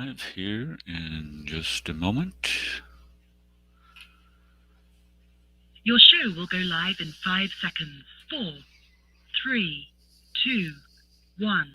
live here in just a moment. Your show will go live in 5 seconds. 4, 3, 2, 1.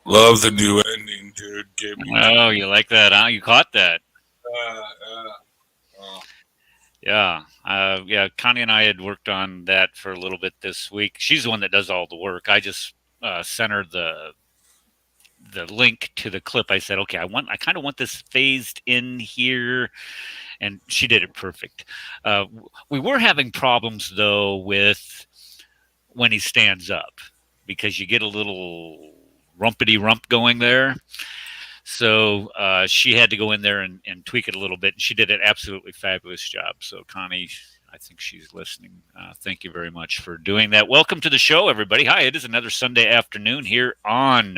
Love the new ending, dude. Give me Oh, you like that, huh? You caught that. Yeah. Yeah, Connie and I had worked on that for a little bit this week. She's the one that does all the work. I just sent her the link to the clip. I said, okay, I kind of want this phased in here, and she did it perfect. We were having problems though with when he stands up, because you get a little rumpity rump going there. So she had to go in there and tweak it a little bit, and she did an absolutely fabulous job. So Connie, I think she's listening. Thank you very much for doing that. Welcome to the show, everybody. Hi, it is another Sunday afternoon here on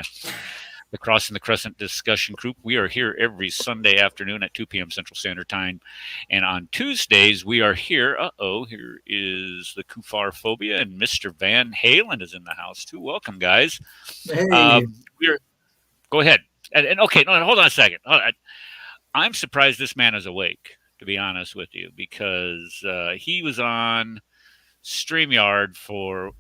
the Crossing the Crescent discussion group. We are here every Sunday afternoon at 2 p.m. Central Standard Time. And on Tuesdays, we are here. Here is the Kufar Phobia, and Mr. Van Halen is in the house too. Welcome, guys. Hey. Go ahead. And okay, no, hold on a second. I'm surprised this man is awake, to be honest with you, because he was on StreamYard for,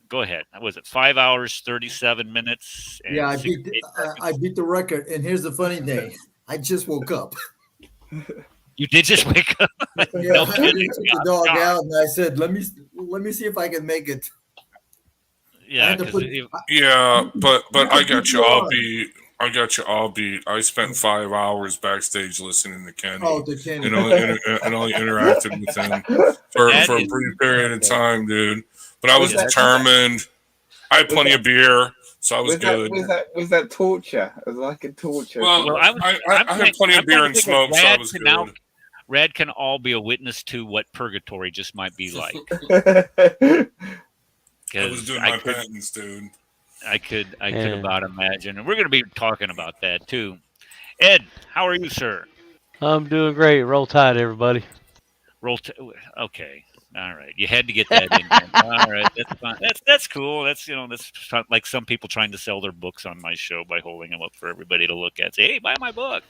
go ahead, was it 5 hours, 37 minutes? Yeah, I beat the record. And here's the funny thing. I just woke up. You did just wake up? Yeah, No I took kidding. the dog out and I said, let me see if I can make it. Yeah, but I got you. I got you all beat. I spent 5 hours backstage listening to Kenny. Oh, to Kenny. And only interacted with him for a brief period of time, dude. But I was determined. I had plenty of beer, so I was good. Was that torture? It was like a torture. Well, I had plenty of beer and smoke, so I was good. Rad can all be a witness to what purgatory just might be like. I was doing my penance, dude. I could about imagine. And we're going to be talking about that, too. Ed, how are you, sir? I'm doing great. Roll Tide, everybody. Okay. All right. You had to get that in there. All right. That's fine. That's cool. That's like some people trying to sell their books on my show by holding them up for everybody to look at. Say, hey, buy my book.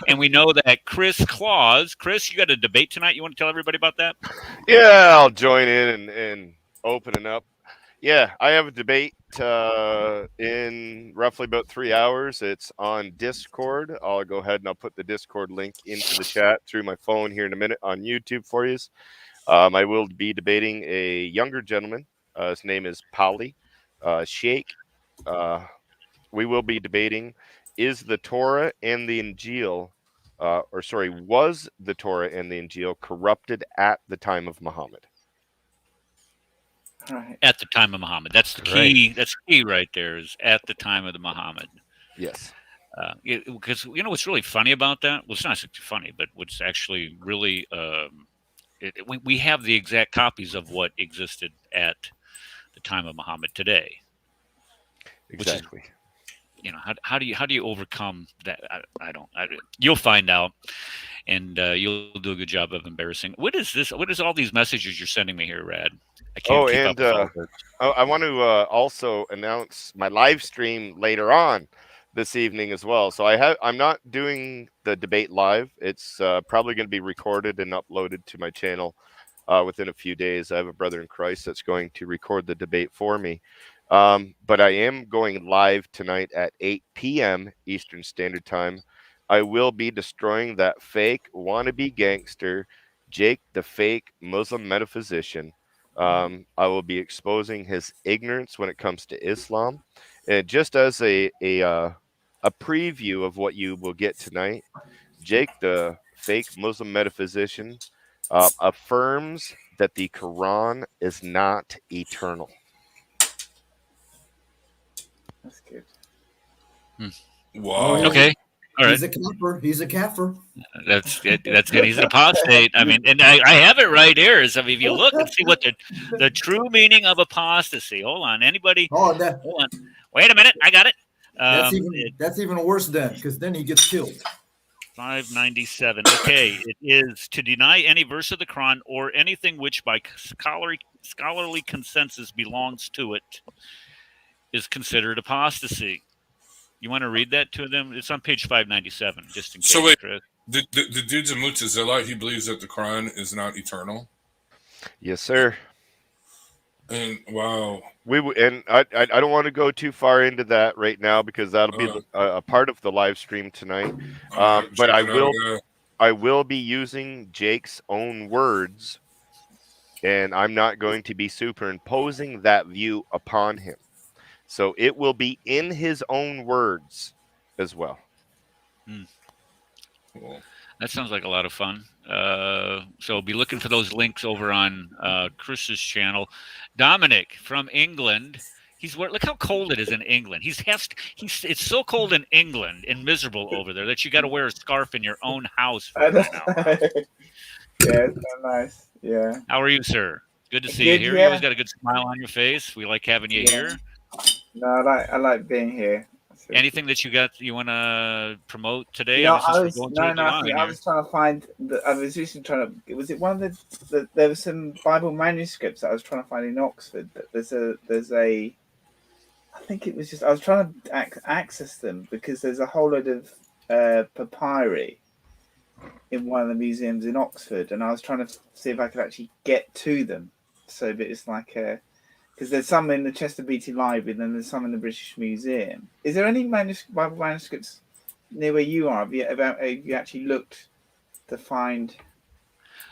And we know that Chris, you got a debate tonight. You want to tell everybody about that? Yeah, I'll join in and opening up. Yeah, I have a debate in roughly about 3 hours. It's on Discord. I'll go ahead and I'll put the Discord link into the chat through my phone here in a minute on YouTube for you. I will be debating a younger gentleman. His name is Pauli Sheikh. We will be debating, is the Torah and the Injil, was the Torah and the Injil corrupted at the time of Muhammad? Right. At the time of Muhammad. That's the key. That's key right there, is at the time of the Muhammad. Yes. Because you know what's really funny about that? Well, it's not funny, but what's actually really we have the exact copies of what existed at the time of Muhammad today. Exactly. How do you overcome that? You'll find out, and you'll do a good job of embarrassing. What is this? What is all these messages you're sending me here, Rad? I can't Oh, keep up and with all of it. I want to also announce my live stream later on this evening as well. So I'm not doing the debate live. It's probably going to be recorded and uploaded to my channel within a few days. I have a brother in Christ that's going to record the debate for me. But I am going live tonight at 8 p.m. Eastern Standard Time. I will be destroying that fake wannabe gangster, Jake the fake Muslim metaphysician. I will be exposing his ignorance when it comes to Islam. And just as a preview of what you will get tonight, Jake the fake Muslim metaphysician affirms that the Quran is not eternal. That's good. Wow. Okay. All right. He's a kafir. He's a kafir. That's good. That's good. He's an apostate. I mean, and I have it right here. So if you look and see what the true meaning of apostasy. Hold on. Anybody? Oh, Hold on. Wait a minute. I got it. that's even worse then, because then he gets killed. 597. Okay, it is to deny any verse of the Quran or anything which by scholarly consensus belongs to it is considered apostasy. You want to read that to them? It's on page 597, just in case. So wait, Chris. the dude's a Mutazila. He believes that the Quran is not eternal. Yes, sir. And wow, I don't want to go too far into that right now because that'll be a part of the live stream tonight. But I will be using Jake's own words, and I'm not going to be superimposing that view upon him. So it will be in his own words as well. Cool. That sounds like a lot of fun. So be looking for those links over on Chris's channel. Dominic from England. Look how cold it is in England. It's so cold in England and miserable over there that you got to wear a scarf in your own house for right now. Yeah, it's so nice. Yeah. How are you, sir? Good to see you here. Yeah. You always got a good smile on your face. We like having you here. No, I like being here. Anything that you want to promote today? I was trying to find. Was it one of there was some Bible manuscripts that I was trying to find in Oxford. But there's a. I think it was just I was trying to access them because there's a whole load of papyri in one of the museums in Oxford, and I was trying to see if I could actually get to them. So that it's like because there's some in the Chester Beatty Library, and then there's some in the British Museum. Is there any Bible manuscripts near where you are? Have you actually looked to find?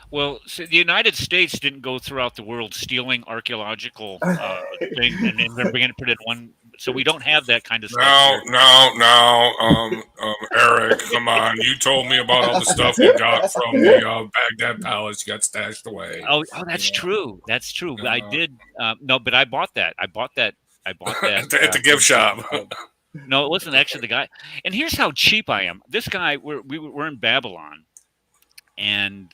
Well, so the United States didn't go throughout the world stealing archaeological things and then bringing it in one. So we don't have that kind of stuff. No, Eric, come on. You told me about all the stuff you got from the Baghdad Palace. You got stashed away. Oh, that's true. That's true. I did. No, but I bought that. I bought that at the gift shop. No, it wasn't actually the guy. And here's how cheap I am. This guy, we're in Babylon, and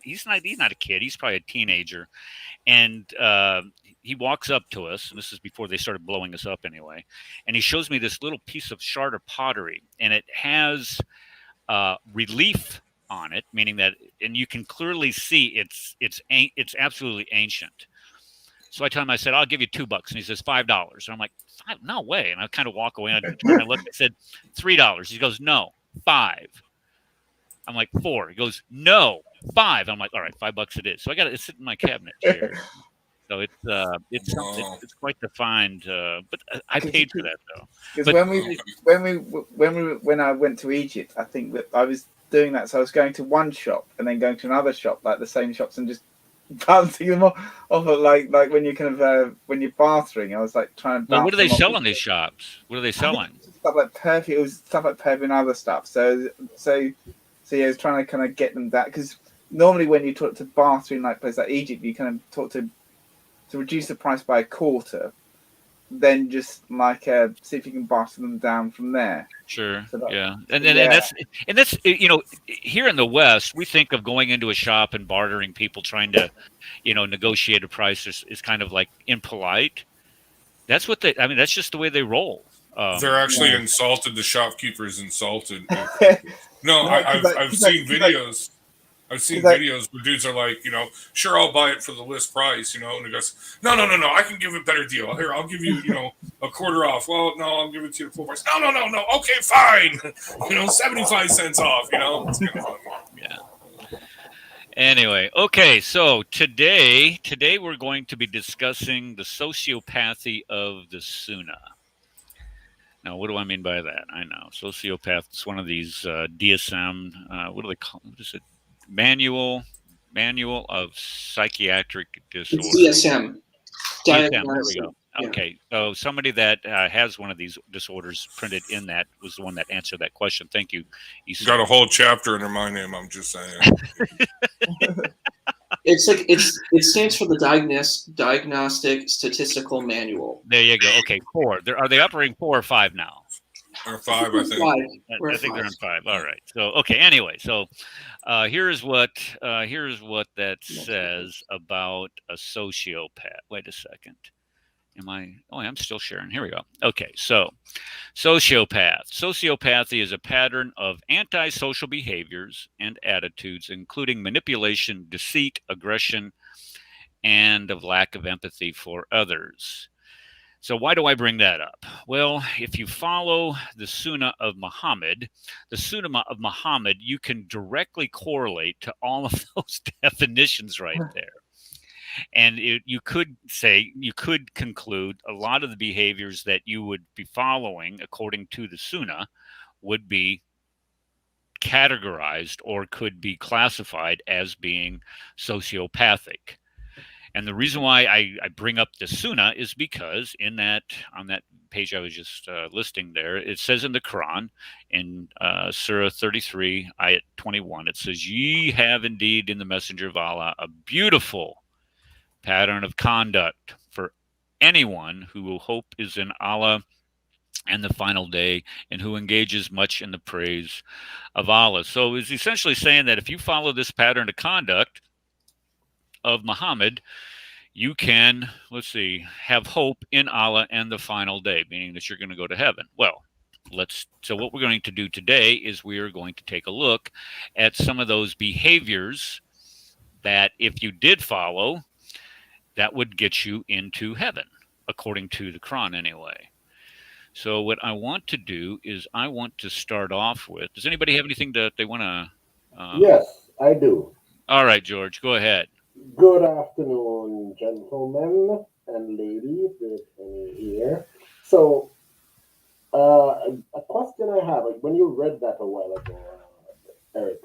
he's not a kid. He's probably a teenager, and he walks up to us, and this is before they started blowing us up anyway, and he shows me this little piece of shard of pottery, and it has relief on it, meaning that, and you can clearly see it's absolutely ancient. So I tell him, I said, I'll give you $2, and he says $5, and I'm like, no way, and I kind of walk away, and I look, I said $3. He goes, no, $5. I'm like, $4. He goes, no, $5. I'm like, all right, $5 it is. So I got it sitting in my cabinet here. So it's quite the find, but I paid for that though. Because when I went to Egypt, I think that I was doing that. So I was going to one shop and then going to another shop, like the same shops, and just bouncing them off like when you when you're bathing. I was like trying to. Well, what do they sell in these shops? What are they selling? Stuff like perfume. It was stuff like perfume and other stuff. So yeah, I was trying to kind of get them that because normally when you talk to bathroom like places like Egypt, you kind of talk to reduce the price by a quarter, then just like see if you can barter them down from there. Sure. So yeah. And that's here in the West, we think of going into a shop and bartering people, trying to, negotiate a price is kind of like impolite. That's what they. I mean, that's just the way they roll. They're actually insulted. The shopkeeper's insulted. No, I've seen videos. I've seen videos where dudes are like, sure, I'll buy it for the list price, and he goes, no, I can give a better deal. Here, I'll give you, a quarter off. Well, no, I'll give it to you at full price. No. Okay, fine. 75 cents off, It's kind of funny. Yeah. Anyway, okay, so today we're going to be discussing the sociopathy of the Sunnah. Now, what do I mean by that? I know sociopath is one of these DSM. What do they call it? What is it? Manual of Psychiatric Disorders. It's DSM. DSM. There we go. Okay, so somebody that has one of these disorders printed in that was the one that answered that question. Thank you. Got a whole chapter under my name. I'm just saying. It stands for the Diagnostic Statistical Manual. There you go. Okay, 4. Are they operating 4 or 5 now? Or 5, I think. I think they're on 5. All right. So okay. Anyway, so here's what that says about a sociopath. Wait a second. I'm still sharing. Here we go. Okay, so sociopathy is a pattern of antisocial behaviors and attitudes, including manipulation, deceit, aggression, and of lack of empathy for others. So why do I bring that up? Well, if you follow the Sunnah of Muhammad, you can directly correlate to all of those definitions right there. And you could conclude a lot of the behaviors that you would be following according to the Sunnah would be categorized or could be classified as being sociopathic. And the reason why I bring up the Sunnah is because on that page I was just listing there, it says in the Quran, in Surah 33, ayat 21, it says, "Ye have indeed in the messenger of Allah a beautiful pattern of conduct for anyone who hope is in Allah and the final day and who engages much in the praise of Allah." So it's essentially saying that if you follow this pattern of conduct of Muhammad, you can, have hope in Allah and the final day, meaning that you're going to go to heaven. Well, so what we're going to do today is we are going to take a look at some of those behaviors that if you did follow, that would get you into heaven, according to the Quran anyway. So what I want to do is I want to start off with, does anybody have anything that they want to? Yes, I do. All right, George, go ahead. Good afternoon, gentlemen and ladies, if any here. So, a question I have, when you read that a while ago, Eric,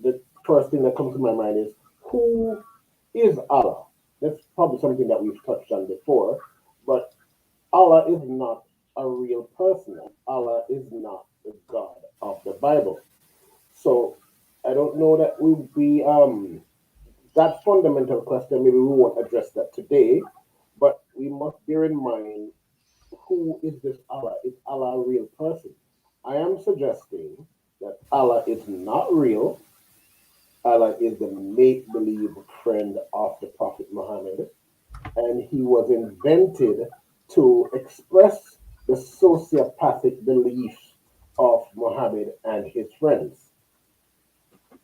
the first thing that comes to my mind is, who is Allah? That's probably something that we've touched on before, but Allah is not a real person. Allah is not the God of the Bible. So I don't know that we'll be that fundamental question. Maybe we won't address that today, but we must bear in mind, who is this Allah? Is Allah a real person? I am suggesting that Allah is not real. Allah is the make-believe friend of the Prophet Muhammad, and he was invented to express the sociopathic beliefs of Muhammad and his friends.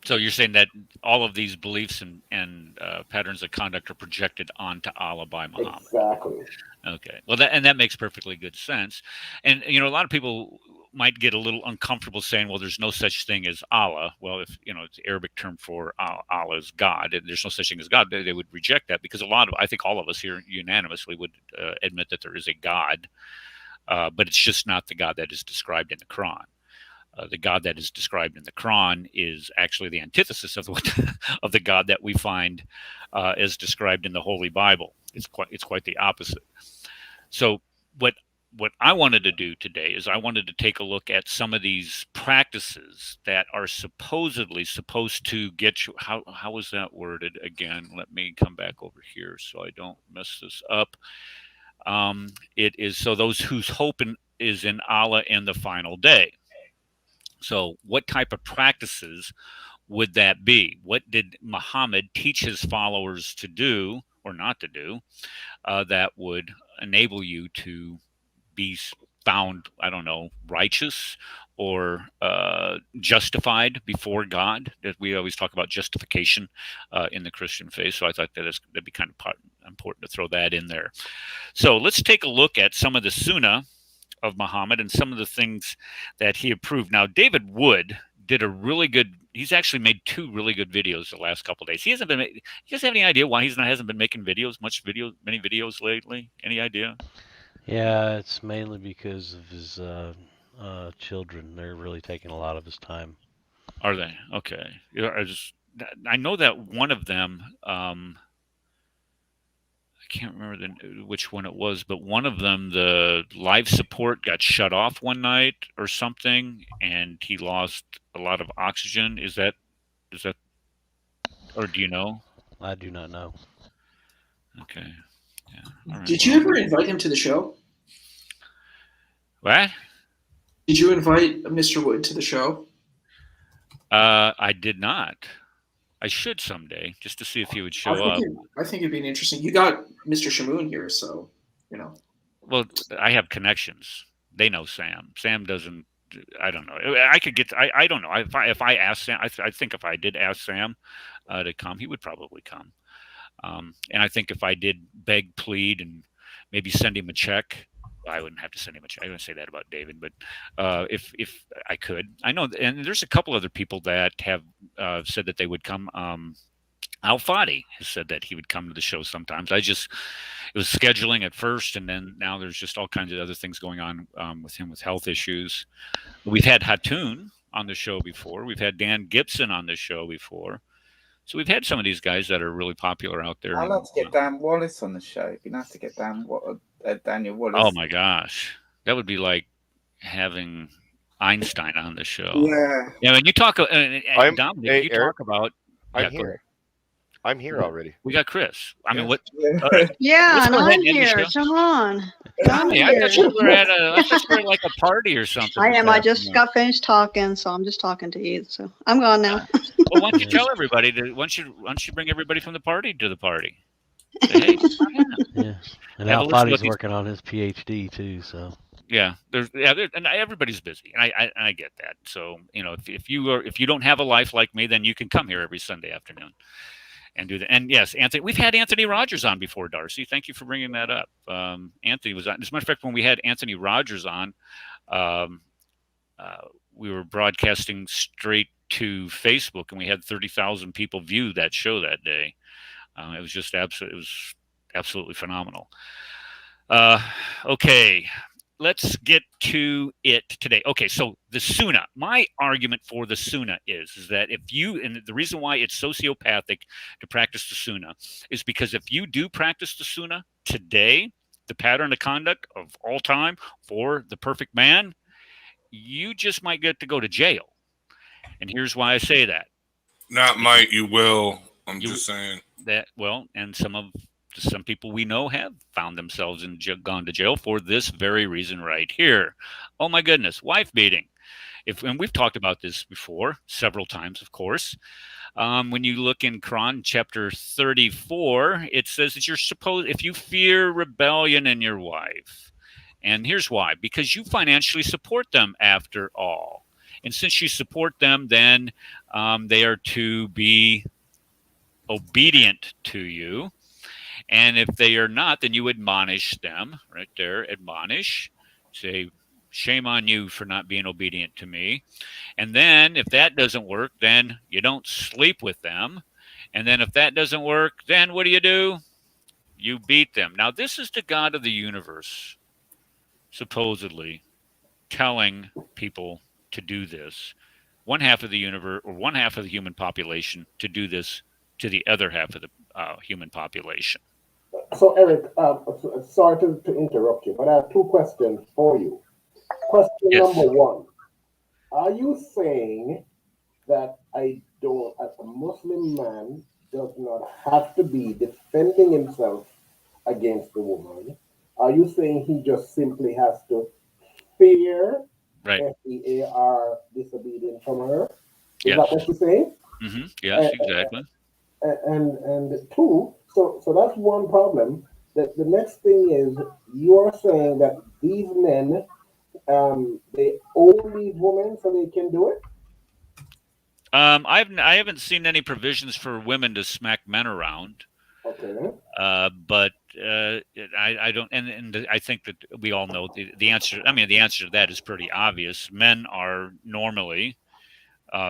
So you're saying that all of these beliefs and patterns of conduct are projected onto Allah by Muhammad. Exactly. Okay. Well, that makes perfectly good sense. And, a lot of people might get a little uncomfortable saying, well, there's no such thing as Allah. Well, if, it's the Arabic term for Allah is God, and there's no such thing as God, they would reject that, because I think all of us here unanimously would admit that there is a God, but it's just not the God that is described in the Quran. The God that is described in the Quran is actually the antithesis of of the God that we find as described in the Holy Bible. It's quite the opposite. So what I wanted to do today is I wanted to take a look at some of these practices that are supposedly supposed to get you. How was that worded again? Let me come back over here so I don't mess this up. It is so those whose hope is in Allah and the final day. So what type of practices would that be? What did Muhammad teach his followers to do or not to do that would enable you to be found, I don't know, righteous or justified before God. That we always talk about justification in the Christian faith. So I thought that'd be kind of important to throw that in there. So let's take a look at some of the Sunnah of Muhammad and some of the things that he approved. Now, David Wood did a really good. He's actually made 2 really good videos the last couple of days. He hasn't been. You guys have any idea why hasn't been making many videos lately? Any idea? Yeah, it's mainly because of his children. They're really taking a lot of his time. Are they? Okay. I know that one of them, I can't remember which one it was, but one of them, the live support got shut off one night or something, and he lost a lot of oxygen. Is that, or do you know? I do not know. Okay. Yeah. All right, Did you ever invite him to the show? What? Did you invite Mr. Wood to the show? I did not. I should someday, just to see if he would show up. I think it'd be interesting. You got Mr. Shamoon here, so, you know. Well, I have connections. They know Sam. Sam doesn't. I don't know. I could get. I don't know. If I asked Sam, I think if I did ask Sam to come, he would probably come. And I think if I did beg, plead, and maybe send him a check, I wouldn't have to send him a check. I wouldn't say that about David, but if I could, I know, and there's a couple other people that have said that they would come. Al Fadi has said that he would come to the show sometimes. It was scheduling at first, and then now there's just all kinds of other things going on with him with health issues. We've had Hatun on the show before. We've had Dan Gibson on the show before. So we've had some of these guys that are really popular out there. I'd love to get Dan Wallace on the show. It'd be nice to get Daniel Wallace. Oh my gosh, that would be like having Einstein on the show. Yeah. Yeah, when you talk, Dominic, you Eric, talk about. I'm here. I'm here already. We got Chris. I mean, what? Yeah, and I'm here. Come on. Hey, I thought you were at like a party or something. I am. I just got finished talking, so I'm just talking to you. So I'm gone now. Well, why don't you tell everybody? Why don't you bring everybody from the party to the party? Say, hey, yeah, and Al Fadi's working on his PhD too. So yeah, and everybody's busy, and I get that. So if you don't have a life like me, then you can come here every Sunday afternoon and do that. And yes, Anthony, we've had Anthony Rogers on before, Darcy. Thank you for bringing that up. Anthony was on. As a matter of fact, when we had Anthony Rogers on, we were broadcasting straight to Facebook, and we had 30,000 people view that show that day. It was just absolutely phenomenal. Okay, let's get to it today. Okay, so the Sunnah. My argument for the Sunnah is that and the reason why it's sociopathic to practice the Sunnah is because if you do practice the Sunnah today, the pattern of conduct of all time for the perfect man, you just might get to go to jail. And here's why I say that. Not might, you will. I'm just saying. And some people we know have found themselves gone to jail for this very reason right here. Oh my goodness, wife beating. And we've talked about this before several times, of course. When you look in Quran chapter 34, it says that if you fear rebellion in your wife. And here's why: because you financially support them after all. And since you support them, then they are to be obedient to you. And if they are not, then you admonish them right there. Admonish. Say, shame on you for not being obedient to me. And then if that doesn't work, then you don't sleep with them. And then if that doesn't work, then what do? You beat them. Now, this is the God of the universe, supposedly telling people to do this. One half of the universe, or one half of the human population, to do this to the other half of the human population. So, Eric, sorry to interrupt you, but I have 2 questions for you. Question number 1. Are you saying that as a Muslim man does not have to be defending himself against the woman? Are you saying he just simply has to fear FEAR disobedience from her? Is that what you're saying? Mm-hmm. Yes, exactly. And 2, so that's one problem. the next thing is you are saying that these men, they only women so they can do it. I haven't seen any provisions for women to smack men around. Okay. But I don't, and I think that we all know the answer. I mean, the answer to that is pretty obvious. Men are normally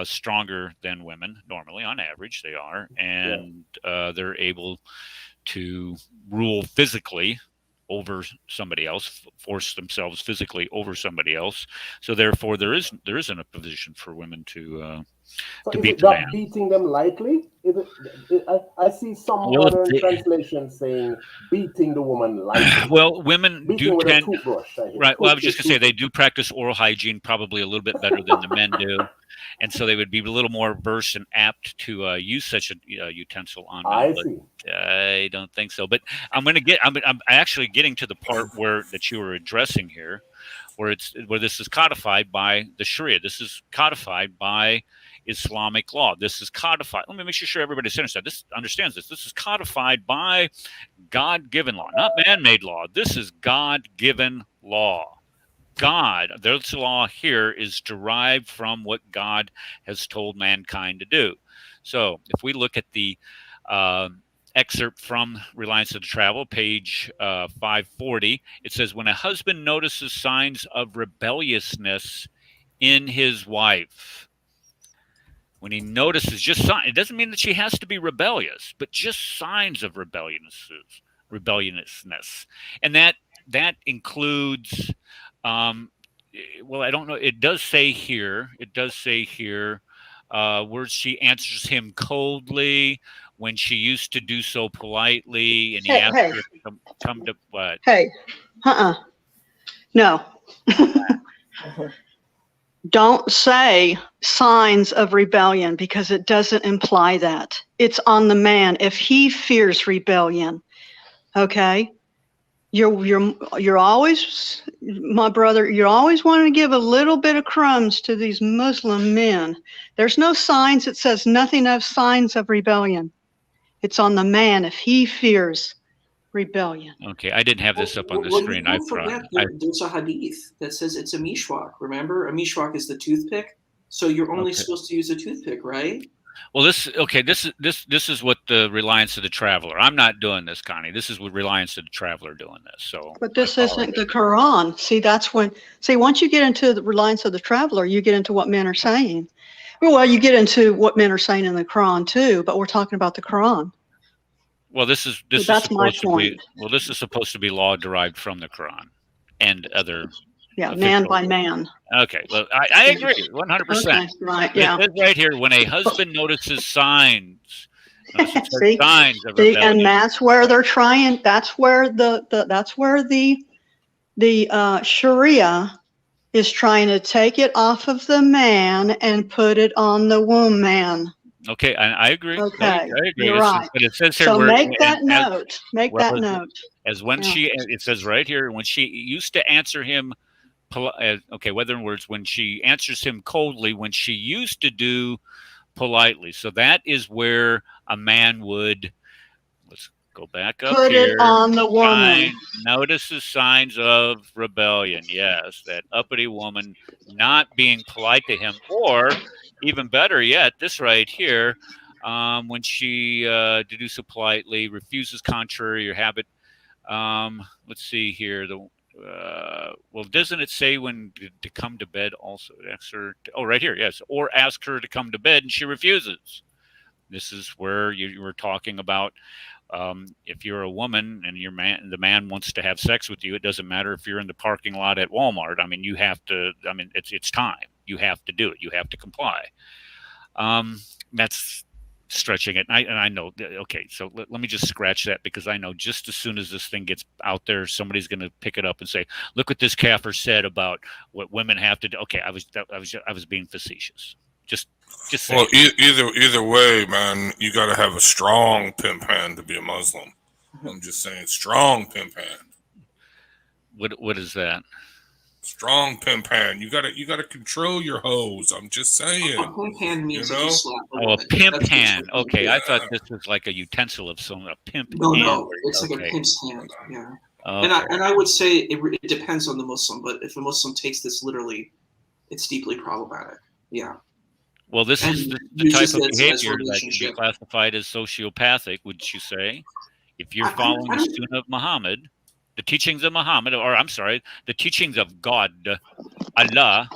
stronger than women. Normally, on average, they are, and they're able to rule physically over somebody else, force themselves physically over somebody else. So therefore, there isn't a position for women to beat the man. Beating them lightly? I see some modern translations saying beating the woman lightly. Well, women beating do with tend, a toothbrush. Right. Well, I was just gonna say they do practice oral hygiene probably a little bit better than the men do, and so they would be a little more versed and apt to use such a utensil on men. I see. I don't think so. But I'm actually getting to the part that you were addressing here, where this is codified by the Sharia. This is codified by Islamic law. This is codified. Let me make sure everybody understands this. This is codified by God-given law, not man-made law. This is God-given law. This law here is derived from what God has told mankind to do. So if we look at the excerpt from Reliance of the Travel, page 540, it says, when a husband notices signs of rebelliousness in his wife, when he notices just signs, it doesn't mean that she has to be rebellious, but just signs of rebelliousness. And that includes, well, I don't know. It does say here, where she answers him coldly when she used to do so politely, and he asked her to come to what? Hey, no. Don't say signs of rebellion because it doesn't imply that. It's on the man. If he fears rebellion, okay, you're always, my brother, you're always wanting to give a little bit of crumbs to these Muslim men. There's no signs. It says nothing of signs of rebellion. It's on the man if he fears rebellion. Okay, I didn't have this up on the screen. Don't forget, there's a hadith that says it's a mishwak. Remember, a mishwak is the toothpick, so you're only supposed to use a toothpick, right? Well, this is what the Reliance of the Traveler. I'm not doing this, Connie. This is what Reliance of the Traveler doing this. So, but this isn't the Quran. See, once you get into the Reliance of the Traveler, you get into what men are saying. Well, you get into what men are saying in the Quran too, but we're talking about the Quran. Well, this is supposed to be law derived from the Quran and other. Yeah, man by man. Okay, well, I agree 100%. Okay, right, yeah. It says right here, when a husband notices signs of rebellion. And that's where they're trying. That's where the Sharia is trying to take it off of the man and put it on the woman. Okay, I agree. Okay, I agree. you're right. But it says here, so make that note. It says right here, when she used to answer him, when she answers him coldly, when she used to do politely. So that is where a man would, let's go back up put here. It on the woman. Notices signs of rebellion. Yes, that uppity woman not being polite to him, or even better yet, this right here, when she to do so politely, refuses contrary to your habit. Let's see here. Well, doesn't it say when to come to bed also? Ask her right here, yes. Or ask her to come to bed and she refuses. This is where you were talking about if you're a woman and the man wants to have sex with you, it doesn't matter if you're in the parking lot at Walmart. I mean, you have to. I mean, it's time. You have to do it. You have to comply. That's stretching it. And I know. Okay, so let me just scratch that, because I know just as soon as this thing gets out there, somebody's going to pick it up and say, "Look what this kafir said about what women have to do." Okay, I was being facetious. Just well, either way, man, you got to have a strong pimp hand to be a Muslim. I'm just saying, strong pimp hand. What is that? Strong pimpan. You gotta control your hose. I'm just saying. A pimpan means that you slap a Oh, a woman. pimp That's hand. what- Okay, Yeah. I thought this was like a utensil of some a pimp No, hand. no, it's like a Okay. pimp's hand. Yeah. Okay. And I would say it depends on the Muslim, but if a Muslim takes this literally, it's deeply problematic. Yeah. Well, this And is the uses type of this as behavior that can be relationship. classified as sociopathic, would you say? If you're I following the don't- Sunnah of Muhammad, the teachings of Muhammad, or I'm sorry, the teachings of God, Allah,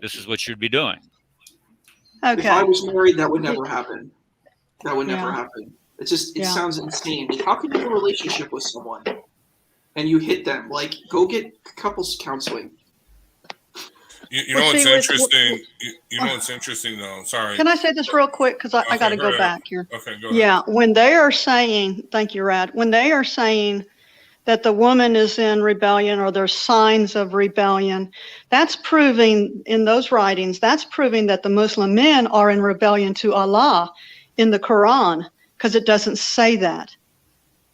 this is what you'd be doing. If I Okay. was married, that would never happen. That would never Yeah. happen. It just Yeah. sounds insane. Like, how can you have a relationship with someone and you hit them? Like, go get couples counseling. You know Well, what's see, interesting? You know what's interesting though. Sorry. Can I say this real quick? Because I Okay, got to go go ahead. back here. Okay, go ahead. Yeah, when they are saying, thank you, Rad, when they are saying that the woman is in rebellion or there's signs of rebellion, that's proving, in those writings, that's proving that the Muslim men are in rebellion to Allah in the Quran, because it doesn't say that.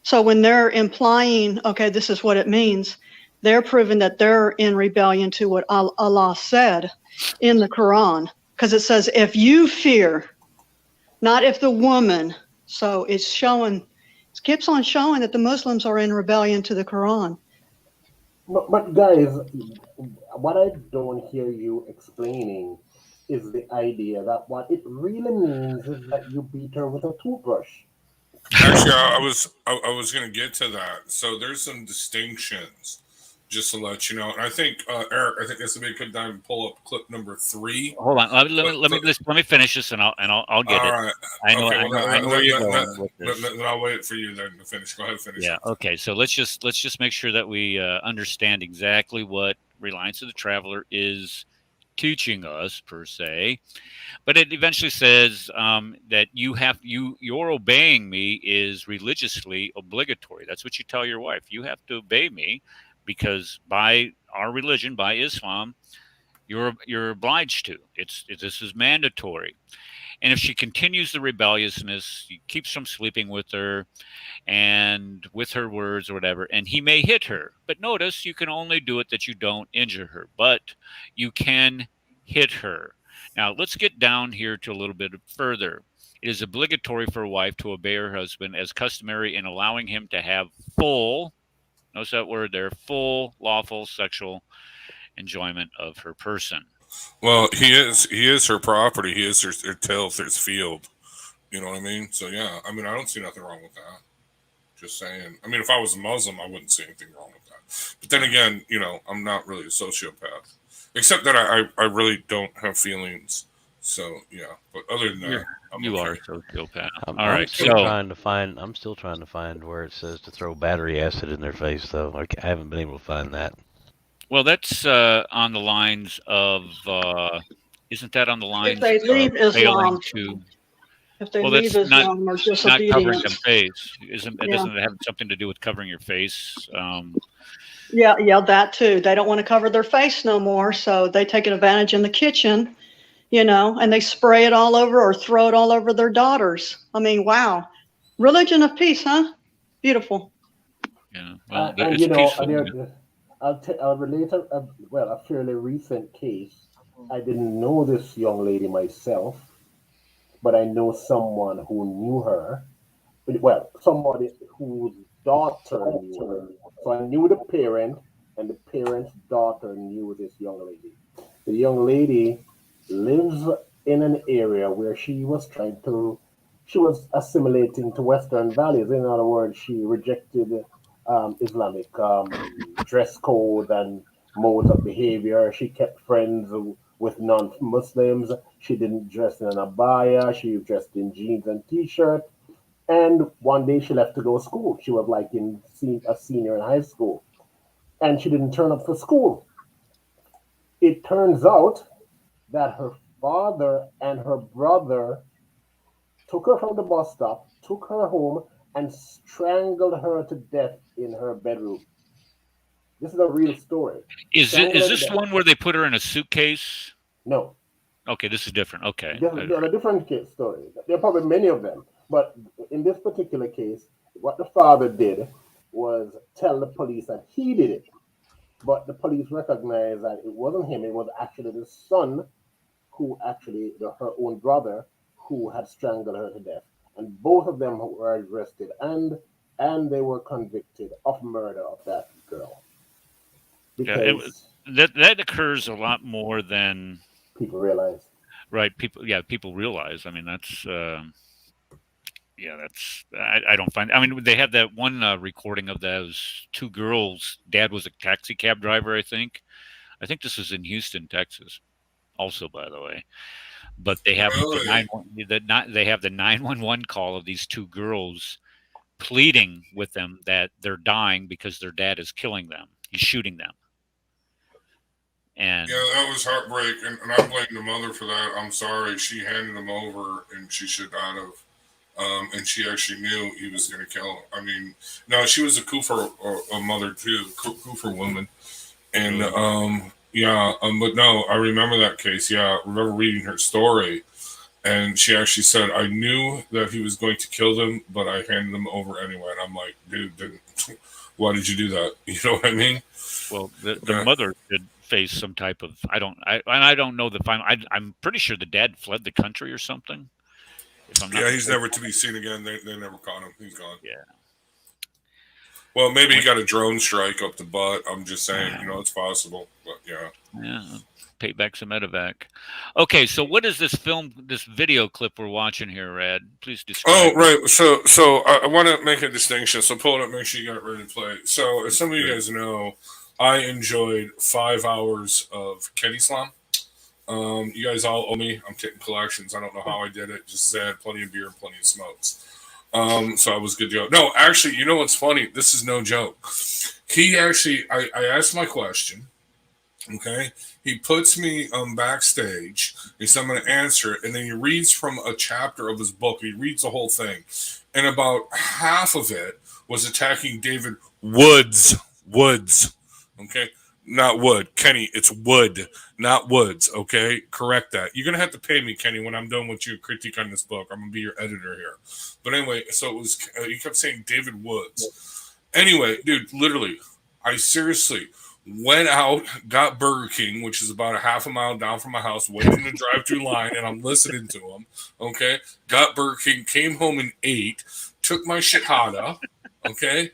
So when they're implying, okay, this is what it means, they're proving that they're in rebellion to what Allah said in the Quran, because it says, if you fear, not if the woman. So it's showing, it keeps on showing that the Muslims are in rebellion to the Quran. But guys, what I don't hear you explaining is the idea that what it really means is that you beat her with a toothbrush. Actually, I was going to get to that. So there's some distinctions, just to let you know. And I think Eric, I think this would be a good time to pull up clip number 3. Hold on, let me finish this, and I'll get it. Right. I know where you're going with this. Then I'll wait for you then to finish. Go ahead, finish. Yeah. Okay. So let's just make sure that we understand exactly what Reliance of the Traveler is teaching us per se, but it eventually says that your obeying me is religiously obligatory. That's what you tell your wife. You have to obey me because by our religion, by Islam, you're obliged to. This is mandatory. And if she continues the rebelliousness, he keeps from sleeping with her and with her words or whatever, and he may hit her. But notice you can only do it that you don't injure her, but you can hit her. Now, let's get down here to a little bit further. It is obligatory for a wife to obey her husband as customary in allowing him to have full, notice that word there, full lawful sexual enjoyment of her person. Well, he is her property. He is her tilth, his field. You know what I mean? So yeah, I mean, I don't see nothing wrong with that. Just saying. I mean, if I was a Muslim, I wouldn't see anything wrong with that. But then again, I'm not really a sociopath, except that I really don't have feelings. So yeah, but other than that, you are a sociopath. All right, I'm still trying to find where it says to throw battery acid in their face, though. I haven't been able to find that. Well, that's on the lines of, isn't that on the lines If they leave Islam, if they leave Islam or disobedience, not covering the face, doesn't it have something to do with covering your face? Yeah, that too. They don't want to cover their face no more, so they take advantage in the kitchen, and they spray it all over or throw it all over their daughters. I mean, wow, religion of peace, huh? Beautiful. Yeah, well, and I'll relate a fairly recent case. I didn't know this young lady myself, but I know someone who knew her. Well, somebody whose daughter knew her. So I knew the parent, and the parent's daughter knew this young lady. The young lady lives in an area where she was assimilating to Western values. In other words, she rejected Islamic dress code and modes of behavior. She kept friends with non-Muslims. She didn't dress in an abaya. She dressed in jeans and t-shirt. And one day she left to go to school. She was like a senior in high school. And she didn't turn up for school. It turns out that her father and her brother took her from the bus stop, took her home, and strangled her to death in her bedroom. This is a real story. Is this the one where they put her in a suitcase? No. Okay, this is different. Okay. They're a different case story. There are probably many of them. But in this particular case, what the father did was tell the police that he did it. but the police recognized that it wasn't him. It was actually the son who actually, her own brother, who had strangled her to death. And both of them were arrested and they were convicted of murder of that girl. Because that occurs a lot more than people realize. Right. People realize. I mean, that's I don't find. I mean, they had that one recording of those two girls. Dad was a taxi cab driver, I think. I think this is in Houston, Texas. Also, by the way, but they have they have the 911 call of these two girls pleading with them that they're dying because their dad is killing them. He's shooting them. And yeah, that was heartbreak, and I blame the mother for that. I'm sorry, she handed him over, and she should not have. And she actually knew he was going to kill him. I mean, no, she was a Kufa a mother too, Kufa woman, and but no, I remember that case. Yeah, I remember reading her story, and she actually said, "I knew that he was going to kill them, but I handed them over anyway." And I'm like, dude, why did you do that? You know what I mean? Well, the mother did face some type of I don't know the final. I'm pretty sure the dad fled the country or something. He's never to be seen again. They never caught him. He's gone. Yeah. Well, maybe he got a drone strike up the butt. I'm just saying, it's possible. But yeah. Yeah. Payback some medevac. Okay, so what is this video clip we're watching here, Rad? Please describe. Oh, right. So I want to make a distinction. So pull it up, make sure you got it ready to play. So as some of you guys know, I enjoyed 5 hours of Kenny Slam. You guys all owe me. I'm taking collections. I don't know how I did it. Just I had plenty of beer and plenty of smokes. So I was good to go. No, actually, you know what's funny? This is no joke. He actually, I asked my question. Okay. He puts me backstage. He said, I'm going to answer it. And then he reads from a chapter of his book. He reads the whole thing. And about half of it was attacking David Woods. Okay. Not Wood. Kenny, it's Wood, not Woods. Okay. Correct that. You're going to have to pay me, Kenny, when I'm done with your critique on this book. I'm going to be your editor here. But anyway, so it was, he kept saying David Woods. Anyway, dude, literally, I seriously went out, got Burger King, which is about a half a mile down from my house, waiting in the drive-thru line, and I'm listening to him. Okay. Got Burger King, came home and ate, took my shahada. Okay,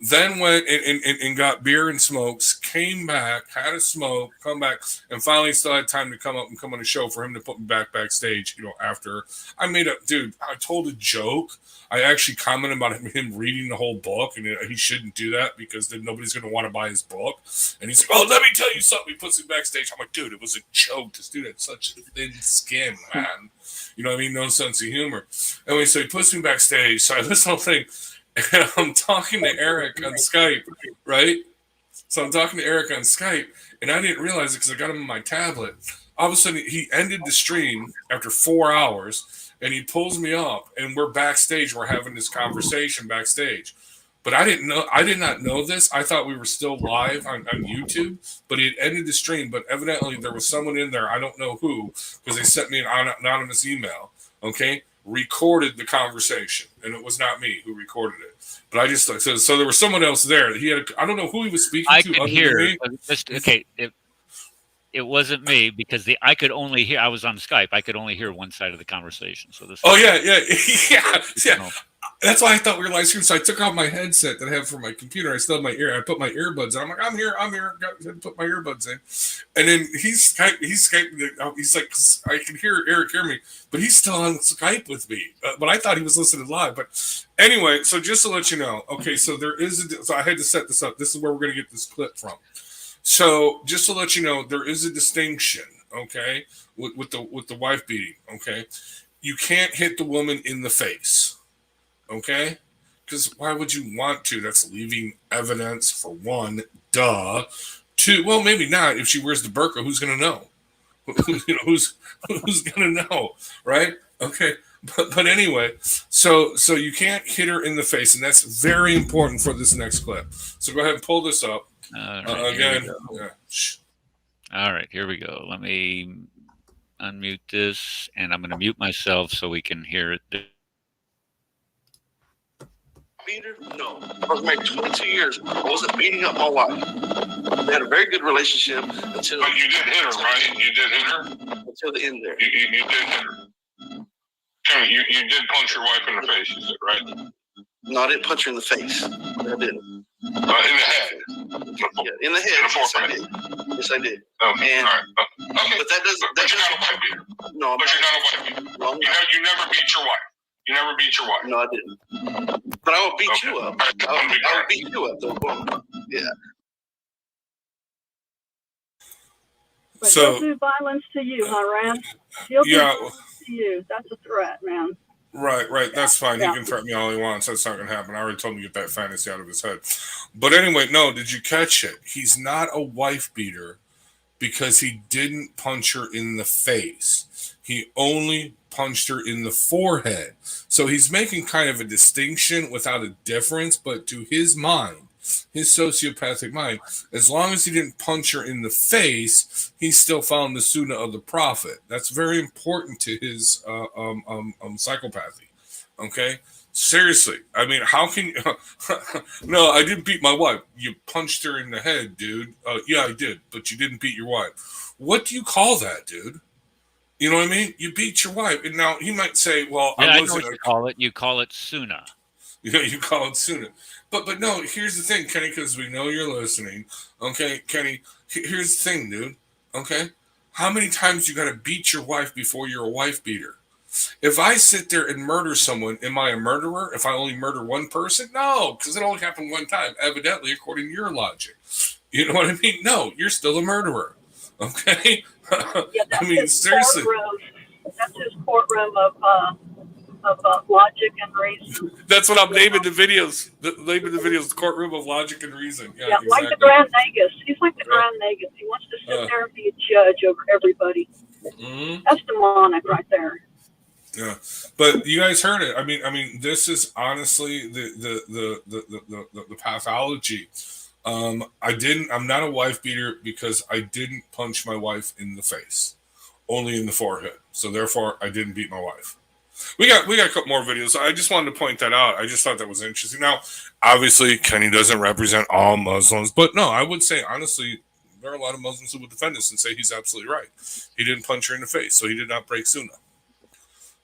then went and got beer and smokes, came back, had a smoke, come back, and finally still had time to come up and come on a show for him to put me backstage, after. I told a joke. I actually commented about him reading the whole book, and he shouldn't do that because then nobody's going to want to buy his book. And he's like, oh, let me tell you something. He puts me backstage. I'm like, dude, it was a joke. This dude had such thin skin, man. You know what I mean? No sense of humor. Anyway, so he puts me backstage. So I listen to the whole thing. And I'm talking to Eric on Skype, right? So I'm talking to Eric on Skype, and I didn't realize it because I got him on my tablet. All of a sudden, he ended the stream after 4 hours, and he pulls me up, and we're backstage. We're having this conversation backstage. But I did not know this. I thought we were still live on YouTube, but he had ended the stream. But evidently, there was someone in there, I don't know who, because they sent me an anonymous email, okay? Recorded the conversation, and it was not me who recorded it. But I just so there was someone else there. He had I don't know who he was speaking to. I could hear. Okay, it wasn't me because I could only hear. I was on Skype. I could only hear one side of the conversation. So this. Oh yeah. That's why I thought we were live streaming. So I took off my headset that I have for my computer. I still have my ear. I put my earbuds in. I'm like, I'm here. Got to put my earbuds in. And then he's Skyping. He's like, I can hear Eric hear me, but he's still on Skype with me. But I thought he was listening live. But anyway, so just to let you know, okay, so so I had to set this up. This is where we're going to get this clip from. So just to let you know, there is a distinction, okay, with the wife beating, okay. You can't hit the woman in the face. Okay? Because why would you want to? That's leaving evidence, for one. Duh. Two, well, maybe not. If she wears the burqa, who's going to know? Who's going to know, right? Okay. But anyway, so you can't hit her in the face, and that's very important for this next clip. So go ahead and pull this up. Again. Yeah. All right, here we go. Let me unmute this, and I'm going to mute myself so we can hear it. beater? No. I was married 22 years. I wasn't beating up my wife. We had a very good relationship until. But you did hit her, right? You did hit her? Until the end there. You did hit her. Okay, you did punch your wife in the face, you said, right? No, I didn't punch her in the face. I didn't. In the head? Yeah, in the head. In the forehead? Yes, I did. Okay, and, all right. Okay. But that doesn't. But you're not a wife beater. No, but you're not a wife beater. No, you never beat your wife. You never beat your wife. No, I didn't. But I will beat you up. I will beat you up, though. Yeah. But So, he'll do violence to you, huh, Ram? He'll do violence to you. That's a threat, man. Right. That's fine. He can threaten me all he wants. That's not going to happen. I already told him to get that fantasy out of his head. But anyway, no, did you catch it? He's not a wife beater because he didn't punch her in the face. He only punched her in the forehead. So he's making kind of a distinction without a difference, but to his mind, his sociopathic mind, as long as he didn't punch her in the face, he still found the Sunnah of the Prophet. That's very important to his psychopathy. Okay? Seriously. I mean, how can you... No, I didn't beat my wife. You punched her in the head, dude. Yeah, I did, but you didn't beat your wife. What do you call that, dude? You know what I mean? You beat your wife. And now he might say, well, I know what you call it. You call it Sunnah. Yeah, you call it Sunnah. But no, here's the thing, Kenny, because we know you're listening. Okay, Kenny, here's the thing, dude. Okay? How many times you got to beat your wife before you're a wife beater? If I sit there and murder someone, am I a murderer if I only murder one person? No, because it only happened one time, evidently, according to your logic. You know what I mean? No, you're still a murderer. Okay? Yeah, I mean, seriously. That's his courtroom of logic and reason. That's what I'm naming the videos. The courtroom of logic and reason. Yeah, exactly. Like the Grand Nagus. He's like the Grand Nagus. He wants to sit there and be a judge over everybody. Mm-hmm. That's demonic right there. Yeah, but you guys heard it. I mean, this is honestly the pathology. I'm not a wife beater because I didn't punch my wife in the face, only in the forehead. So therefore, I didn't beat my wife. We got a couple more videos. I just wanted to point that out. I just thought that was interesting. Now, obviously, Kenny doesn't represent all Muslims, but no, I would say honestly, there are a lot of Muslims who would defend this and say he's absolutely right. He didn't punch her in the face, so he did not break Sunnah.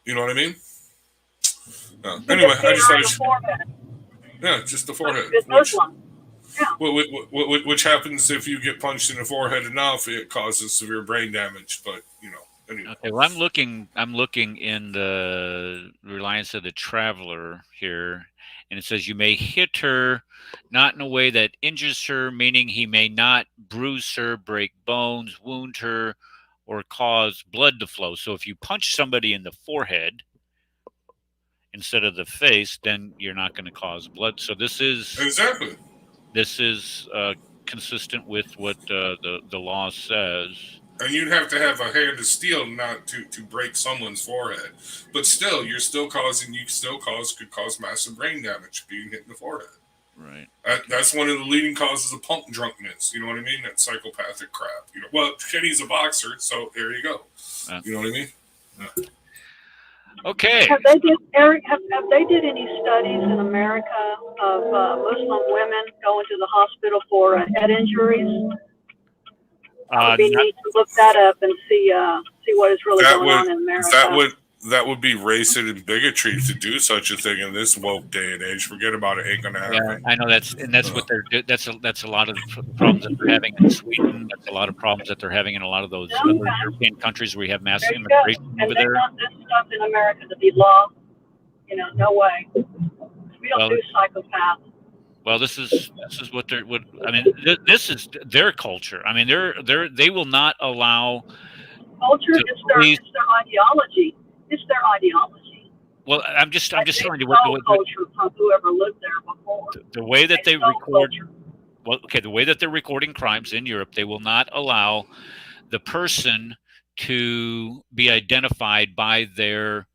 You know what I mean? Anyway, I just thought just the forehead. Which happens if you get punched in the forehead enough, it causes severe brain damage. But anyway. Okay, well, I'm looking in the Reliance of the Traveler here, and it says you may hit her, not in a way that injures her, meaning he may not bruise her, break bones, wound her, or cause blood to flow. So if you punch somebody in the forehead instead of the face, then you're not going to cause blood. So this is consistent with what the law says. And you'd have to have a hand of steel not to break someone's forehead. But still, could cause massive brain damage being hit in the forehead. Right. That's one of the leading causes of pump drunkenness. You know what I mean? That psychopathic crap. Well, Kenny's a boxer, so there you go. You know what I mean? Yeah. Okay. Have they did any studies in America of Muslim women going to the hospital for head injuries? We need to look that up and see what is really going on in America. That would be racist and bigotry to do such a thing in this woke day and age. Forget about it; ain't gonna happen. Yeah, I know that's what they're. That's a lot of the problems that they're having in Sweden. That's a lot of problems that they're having in a lot of those other European countries where you have mass immigration over there. And they want this stuff in America to be law. No way. We don't do psychopaths. Well, this is what they're. This is their culture. I mean, they will not allow. Culture is their ideology. It's their ideology. Well, I'm just telling you what culture from whoever lived there before. The way that they record. Well, okay, the way that they're recording crimes in Europe, they will not allow the person to be identified by their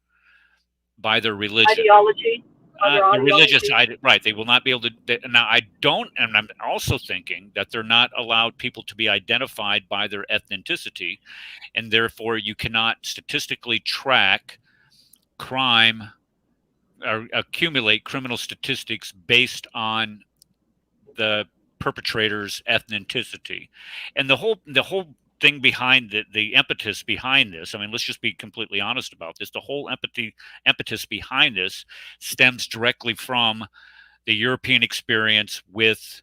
religion. Ideology. The religious side, right? They will not be able to. Now, and I'm also thinking that they're not allowed people to be identified by their ethnicity, and therefore you cannot statistically track crime accumulate criminal statistics based on the perpetrator's ethnicity. And the whole thing behind the impetus behind this, I mean, let's just be completely honest about this. The whole impetus behind this stems directly from the European experience with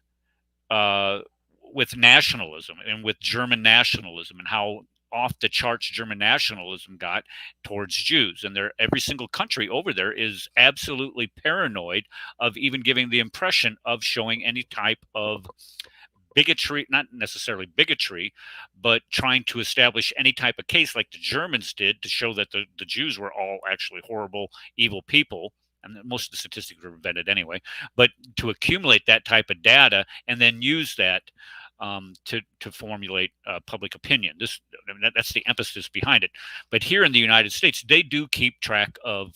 nationalism and with German nationalism, and how off the charts German nationalism got towards Jews. And every single country over there is absolutely paranoid of even giving the impression of showing any type of bigotry, not necessarily bigotry, but trying to establish any type of case like the Germans did to show that the Jews were all actually horrible, evil people. And most of the statistics were invented anyway, but to accumulate that type of data and then use that to formulate public opinion. That's the emphasis behind it. But here in the United States, they do keep track of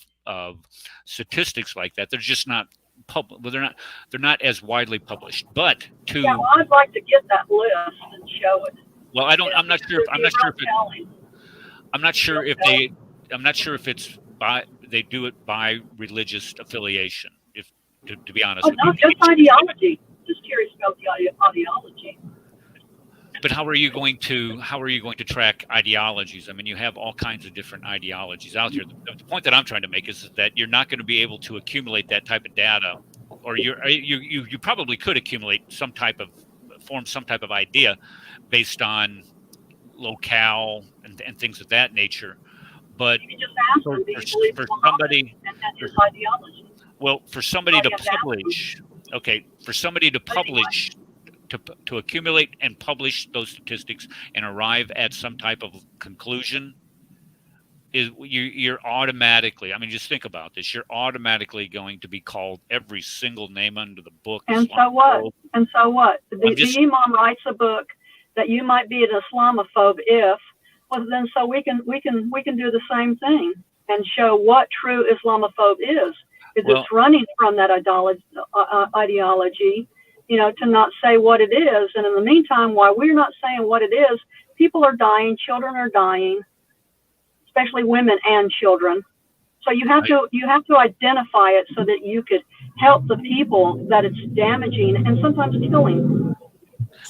statistics like that. They're just not public. Well, they're not as widely published. But well, I'd like to get that list and show it. Well, I'm not sure if it's by, they do it by religious affiliation. If to be honest, no, just ideology. Just curious about the ideology. But how are you going to track ideologies? I mean, you have all kinds of different ideologies out here. The point that I'm trying to make is that you're not going to be able to accumulate that type of data, or you probably could accumulate some type of idea based on locale and things of that nature. But for somebody, well, for somebody to publish, to accumulate and publish those statistics and arrive at some type of conclusion, is you're automatically, I mean, just think about this, you're automatically going to be called every single name under the book. And so what? The imam writes a book that you might be an Islamophobe if, well, then so we can do the same thing and show what true Islamophobe is. It's running from that ideology, to not say what it is. And in the meantime, while we're not saying what it is, people are dying, children are dying, especially women and children. So you have to identify it so that you could help the people that it's damaging and sometimes killing.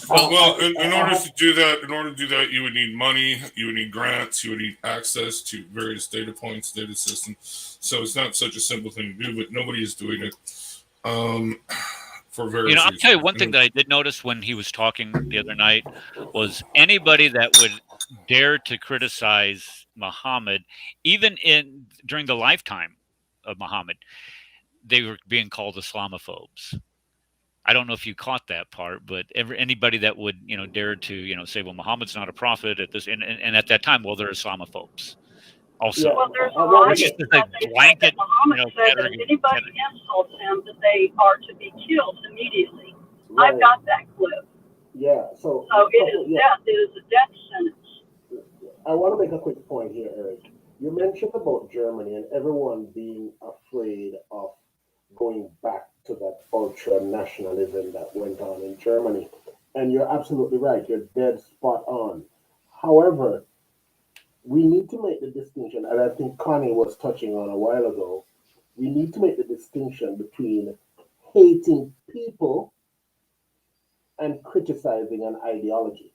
Well, in order to do that, you would need money, you would need grants, you would need access to various data points, data systems. So it's not such a simple thing to do, but nobody is doing it. For various I'll tell you one thing that I did notice when he was talking the other night was anybody that would dare to criticize Muhammad, even during the lifetime of Muhammad, they were being called Islamophobes. I don't know if you caught that part, but anybody that would dare to say, well, Muhammad's not a prophet at this, and at that time, well, they're Islamophobes. Also, well, there's a riot that they blanket. Muhammad said that if anybody insults him, that they are to be killed immediately. Right. I've got that clip. Yeah. So it is death. It is a death sentence. I want to make a quick point here, Eric. You mentioned about Germany and everyone being afraid of going back to that ultra nationalism that went on in Germany, and you're absolutely right. You're dead spot on. However, we need to make the distinction, and I think Connie was touching on a while ago, we need to make the distinction between hating people and criticizing an ideology.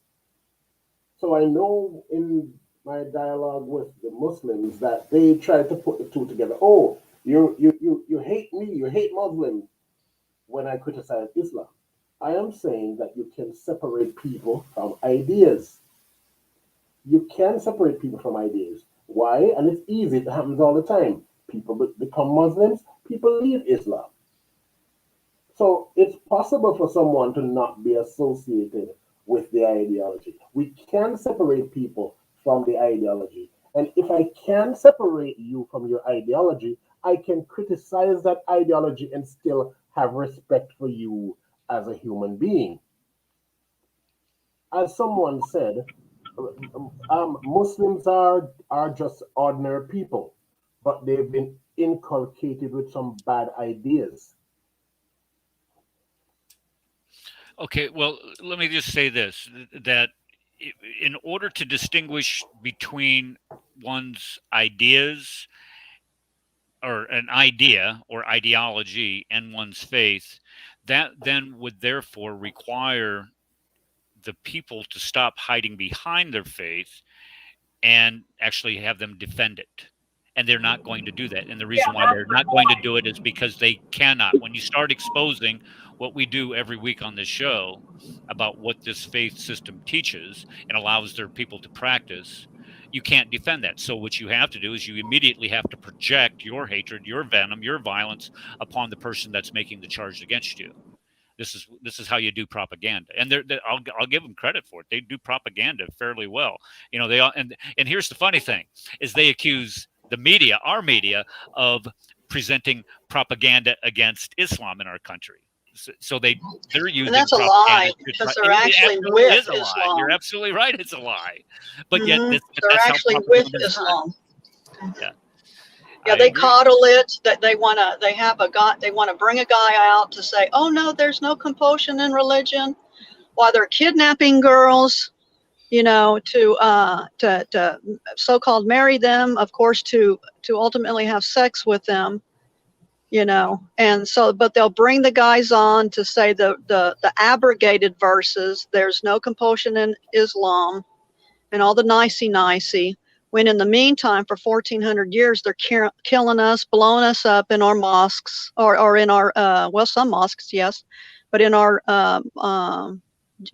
So I know in my dialogue with the Muslims that they try to put the two together. Oh, you hate me, you hate Muslims when I criticize Islam. I am saying that you can separate people from ideas. You can separate people from ideas. Why? And it's easy. It happens all the time. People become Muslims. People leave Islam. So it's possible for someone to not be associated with the ideology. We can separate people from the ideology. And if I can separate you from your ideology, I can criticize that ideology and still have respect for you as a human being. As someone said, Muslims are just ordinary people, but they've been inculcated with some bad ideas. Okay, well, let me just say this, that in order to distinguish between one's ideas or an idea or ideology and one's faith, that then would therefore require the people to stop hiding behind their faith and actually have them defend it. And they're not going to do that. And the reason why they're not going to do it is because they cannot. When you start exposing what we do every week on this show about what this faith system teaches and allows their people to practice, you can't defend that. So what you have to do is you immediately have to project your hatred, your venom, your violence upon the person that's making the charge against you. This is how you do propaganda, and I'll give them credit for it. They do propaganda fairly well. You know, they all, and here's the funny thing is they accuse the media, our media, of presenting propaganda against Islam in our country. So they're using and that's a lie because they're actually with Islam. You're absolutely right. It's a lie, but yet they're actually with Islam. Yeah. Yeah, they coddle it. That they want to bring a guy out to say, "Oh no, there's no compulsion in religion," while they're kidnapping girls, you know, to so-called marry them, of course, to ultimately have sex with them, you know. And so, but they'll bring the guys on to say the abrogated verses. There's no compulsion in Islam, and all the nicey. When in the meantime, for 1,400 years, they're killing us, blowing us up in our mosques, or in our, well, some mosques, yes, but in our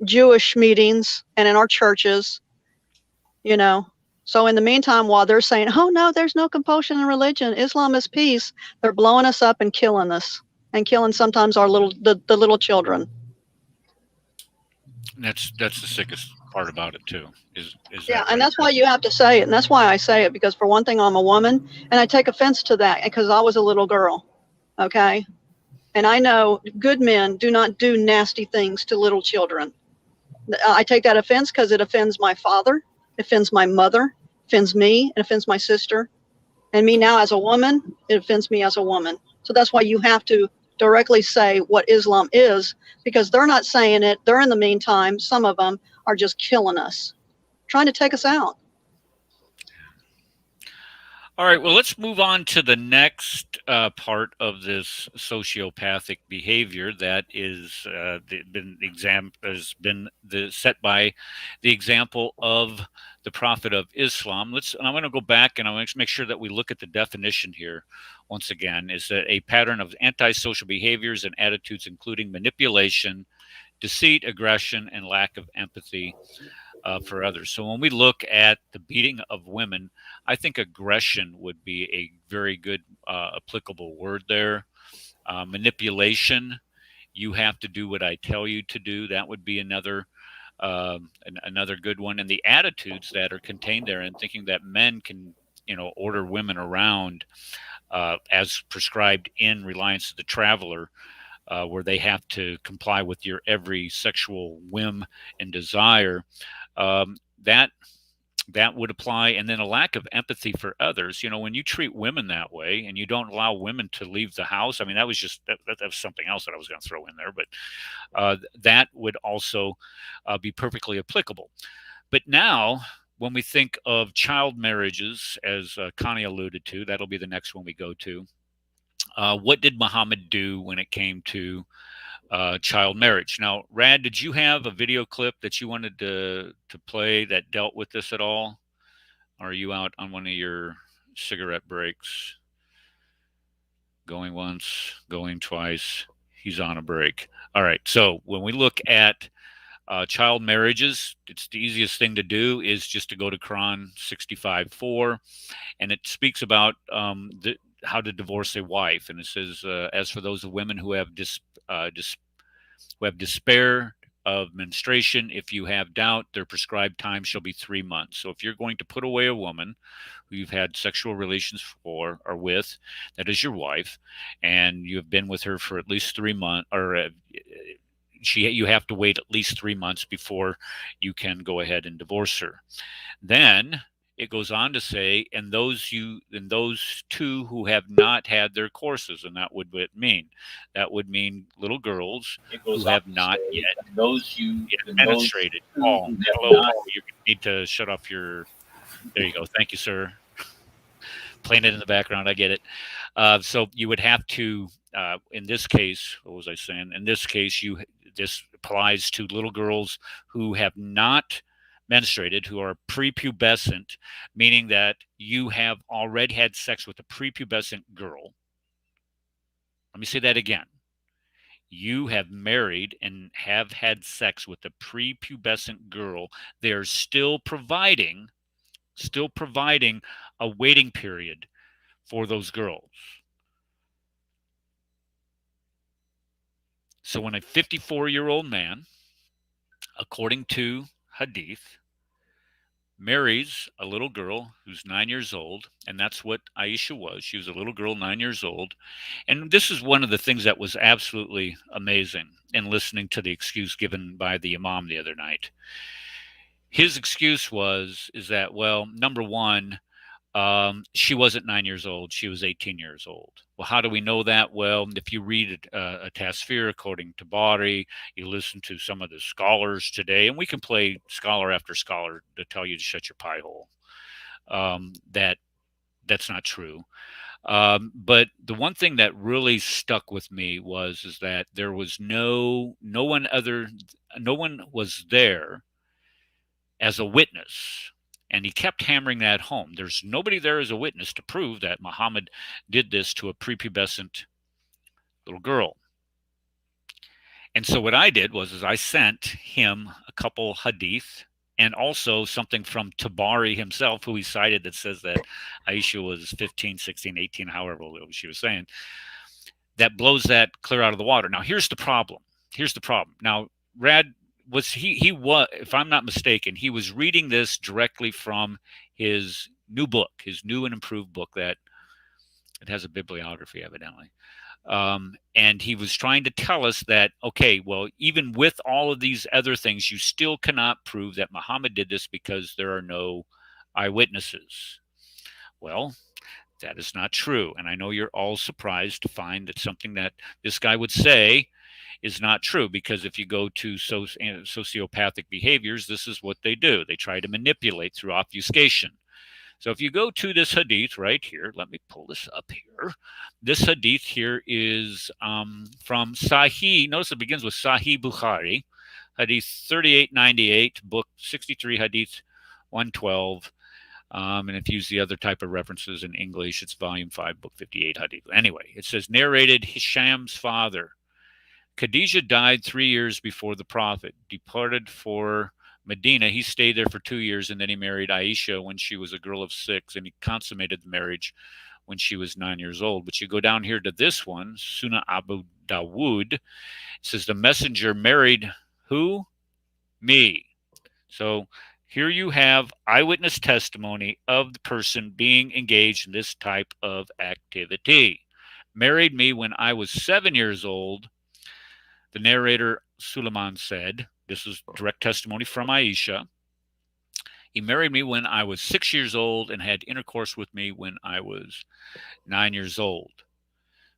Jewish meetings and in our churches, you know. So in the meantime, while they're saying, oh, no, there's no compulsion in religion, Islam is peace, they're blowing us up and killing us, and killing sometimes our the little children. That's the sickest part about it too. Yeah, and that's why you have to say it, and that's why I say it, because for one thing, I'm a woman, and I take offense to that because I was a little girl, okay? And I know good men do not do nasty things to little children. I take that offense because it offends my father, offends my mother, offends me, it offends my sister, and me now as a woman, it offends me as a woman. So that's why you have to directly say what Islam is, because they're not saying it. They're in the meantime, some of them are just killing us, trying to take us out. All right, well, let's move on to the next part of this sociopathic behavior that is has been set by the example of the Prophet of Islam. I'm going to go back and I want to make sure that we look at the definition here. Once again, is that a pattern of antisocial behaviors and attitudes, including manipulation, deceit, aggression, and lack of empathy for others. So when we look at the beating of women, I think aggression would be a very good applicable word there. Manipulation, you have to do what I tell you to do. That would be another good one. And the attitudes that are contained there, and thinking that men can, order women around as prescribed in Reliance of the Traveler, where they have to comply with your every sexual whim and desire. That would apply. And then a lack of empathy for others. When you treat women that way and you don't allow women to leave the house, I mean, that was just that was something else that I was going to throw in there, but that would also be perfectly applicable. But now, when we think of child marriages, as Connie alluded to, that'll be the next one we go to. What did Muhammad do when it came to child marriage? Now, Rad, did you have a video clip that you wanted to play that dealt with this at all? Or are you out on one of your cigarette breaks? Going once, going twice. He's on a break. All right. So when we look at child marriages, it's the easiest thing to do is just to go to Quran 65:4, and it speaks about how to divorce a wife. And it says, as for those women who have despair of menstruation, if you have doubt, their prescribed time shall be 3 months. So if you're going to put away a woman who you've had sexual relations for or with, that is your wife, and you have been with her for at least 3 months, or you have to wait at least 3 months before you can go ahead and divorce her. Then it goes on to say, and those two who have not had their courses, and that would mean little girls who have not yet penetrated. Paul, hello, Paul. You need to shut off your. There you go. Thank you, sir. Playing it in the background, I get it. So you would have to, in this case, what was I saying? In this case, this applies to little girls who have not menstruated, who are prepubescent, meaning that you have already had sex with a prepubescent girl. Let me say that again. You have married and have had sex with a prepubescent girl. They're still providing a waiting period for those girls. So when a 54-year-old man, according to Hadith, marries a little girl who's 9 years old, and that's what Aisha was. She was a little girl, 9 years old. And this is one of the things that was absolutely amazing in listening to the excuse given by the Imam the other night. His excuse is that, well, number one, she wasn't 9 years old. She was 18 years old. Well, how do we know that? Well, if you read a Tasfir according to Bari, you listen to some of the scholars today, and we can play scholar after scholar to tell you to shut your pie hole. That's not true. But the one thing that really stuck with me is that there was no one was there as a witness. And he kept hammering that home. There's nobody there as a witness to prove that Muhammad did this to a prepubescent little girl. And so what I did was I sent him a couple hadith and also something from Tabari himself, who he cited, that says that Aisha was 15, 16, 18, however old she was saying, that blows that clear out of the water. Now, here's the problem. Now, Rad was, if I'm not mistaken, he was reading this directly from his new book, his new and improved book that it has a bibliography, evidently. And he was trying to tell us that, okay, well, even with all of these other things, you still cannot prove that Muhammad did this because there are no eyewitnesses. Well, that is not true. And I know you're all surprised to find that something that this guy would say is not true, because if you go to sociopathic behaviors, this is what they do. They try to manipulate through obfuscation. So if you go to this hadith right here, let me pull this up here. This hadith here is from Sahih. Notice it begins with Sahih Bukhari, hadith 3898, book 63, hadith 112. And if you use the other type of references in English, it's volume 5, book 58, hadith. Anyway, it says, narrated Hisham's father. Khadijah died 3 years before the Prophet departed for Medina. He stayed there for 2 years, and then he married Aisha when she was a girl of 6, and he consummated the marriage when she was 9 years old. But you go down here to this one, Sunnah Abu Dawood. It says, the messenger married who? Me. So here you have eyewitness testimony of the person being engaged in this type of activity. Married me when I was 7 years old. The narrator, Suleiman, said, this is direct testimony from Aisha, he married me when I was 6 years old and had intercourse with me when I was 9 years old.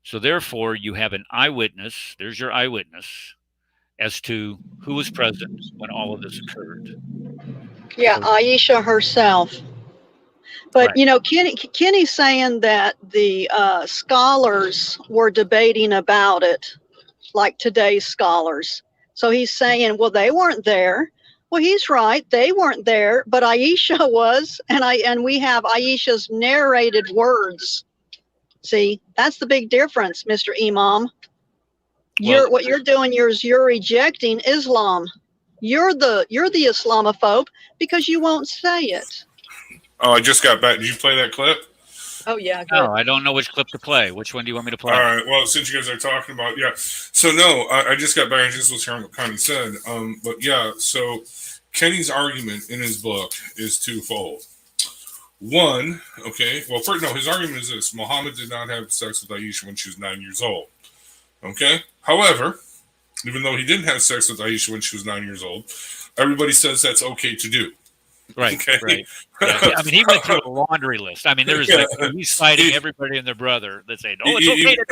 So therefore, you have an eyewitness, there's your eyewitness, as to who was present when all of this occurred. Yeah, Aisha herself. But, right. Kenny's saying that the scholars were debating about it, like today's scholars. So he's saying, well, they weren't there. Well, he's right. They weren't there, but Aisha was, and we have Aisha's narrated words. See, that's the big difference, Mr. Imam. What you're doing is you're rejecting Islam. You're the Islamophobe because you won't say it. Oh, I just got back. Did you play that clip? Oh, yeah. Good. No, I don't know which clip to play. Which one do you want me to play? All right. Well, since you guys are talking about, yeah. So, no, I just got back. I just was hearing what Connie said. But, yeah, so Kenny's argument in his book is twofold. One, okay, well, first, no, his argument is this. Muhammad did not have sex with Aisha when she was 9 years old. Okay? However, even though he didn't have sex with Aisha when she was 9 years old, everybody says that's okay to do. Right, okay? Right. Yeah. I mean, he went through a laundry list. I mean, there was he's fighting everybody and their brother that said, "Oh, it's okay to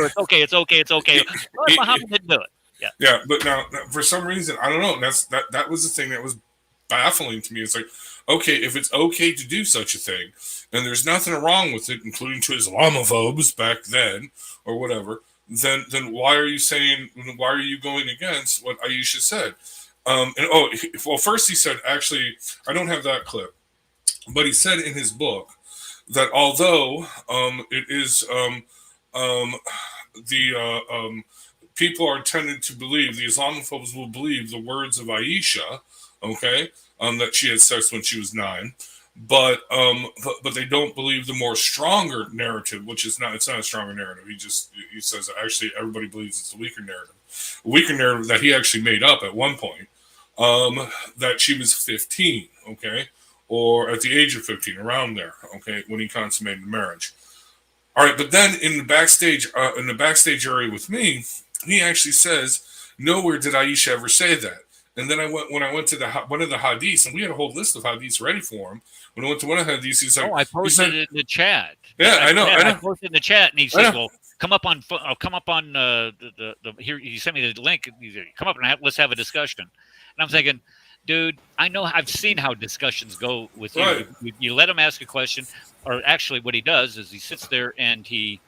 do it. It's okay." Well, Muhammad didn't do it. Yeah. Yeah, but now for some reason, I don't know. That was the thing that was baffling to me. It's like, okay, if it's okay to do such a thing, and there's nothing wrong with it, including to Islamophobes back then or whatever, then why are you saying? Why are you going against what Aisha said? Well, first he said, actually, I don't have that clip, but he said in his book that although it is people are tended to believe, the Islamophobes will believe the words of Aisha, okay, that she had sex when she was 9, but they don't believe the more stronger narrative, which is not, it's not a stronger narrative. He says actually everybody believes it's a weaker narrative that he actually made up at one point, that she was 15, okay, or at the age of 15, around there, okay, when he consummated the marriage. All right, but then in the backstage area with me, he actually says, nowhere did Aisha ever say that. And then when I went to one of the hadiths, and we had a whole list of hadiths ready for him. When I went to one of the hadiths, he's like, I posted it in the chat. Yeah, I know. I posted in the chat, and he says, "Well, come up on the here." He sent me the link. He said, come up and let's have a discussion. And I'm thinking, dude, I know, I've seen how discussions go with you. Right. You let him ask a question, or actually, what he does is he sits there and he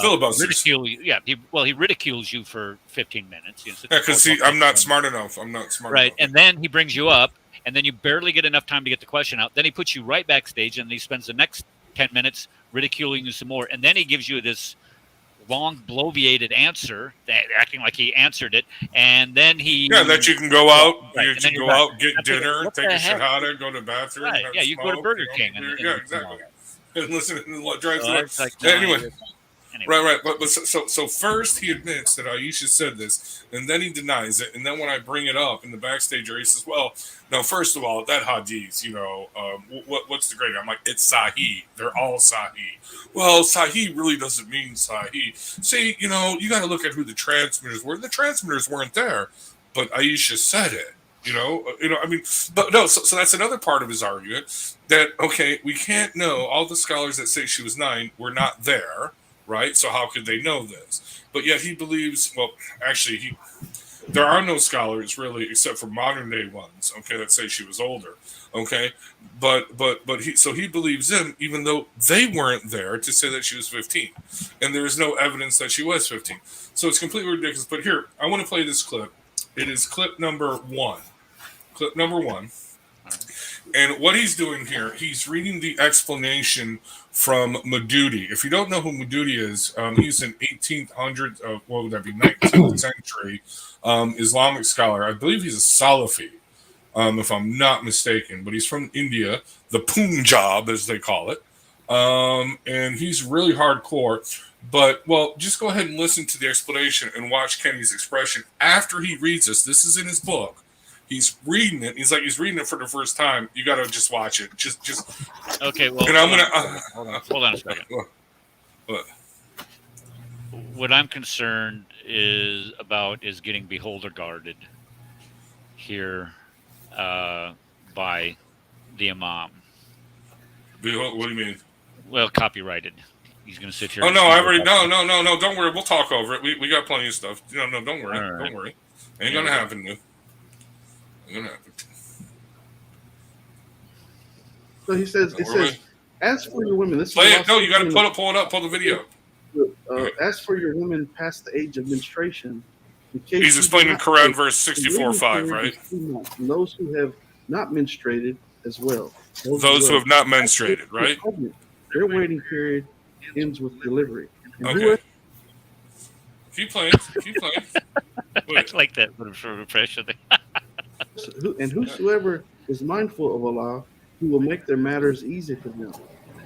filibusters. He ridicules you for 15 minutes. Because I'm not smart enough. Right, and then he brings you up, and then you barely get enough time to get the question out. Then he puts you right backstage, and he spends the next 10 minutes ridiculing you some more, and then he gives you this long, bloviated answer, acting like he answered it, and then that you can go out, right, you can go out, get dinner, take a shahada, go to the bathroom, right. have You go to Burger King, exactly, and listen and drive through. Anyway. Right. But so first he admits that Aisha said this, and then he denies it, and then when I bring it up in the backstage area, he says, "Well, no. First of all, that hadith, what's the grade?" I'm like, "It's Sahih. They're all Sahih." Well, Sahih really doesn't mean Sahih. See, you got to look at who the transmitters were. The transmitters weren't there, but Aisha said it. But no. So that's another part of his argument that okay, we can't know. All the scholars that say she was 9 were not there. Right, so how could they know this? But yet he believes. Well, actually, there are no scholars really, except for modern day ones. Okay, that say she was older. Okay, but he believes them, even though they weren't there to say that she was 15, and there is no evidence that she was 15. So it's completely ridiculous. But here, I want to play this clip. It is clip number 1. Clip number 1. And what he's doing here, he's reading the explanation from Madudi. If you don't know who Madudi is, he's an 1800s, what would that be, 19th century Islamic scholar. I believe he's a Salafi, if I'm not mistaken. But he's from India, the Punjab, as they call it. And he's really hardcore. But, well, just go ahead and listen to the explanation and watch Kenny's expression after he reads this. This is in his book. He's reading it. He's reading it for the first time. You got to just watch it. Just. Okay. Well, and I'm gonna hold on a second. What I'm concerned about is getting beholder guarded here by the imam. What do you mean? Well, copyrighted. He's going to sit here. Oh no! I already no. Don't worry. We'll talk over it. We got plenty of stuff. No. Don't worry. Right. Don't worry. Ain't gonna happen. New. So he says, as for your women, this play it. No, you got to pull it up, pull the video. As for your women past the age of menstruation, he's explaining Quran verse 64:5, right? And those who have not menstruated as well. Those who have not menstruated, right? Their waiting period ends with delivery. Okay. Keep playing. I like that sort of impression. And whosoever is mindful of Allah, He will make their matters easy for them.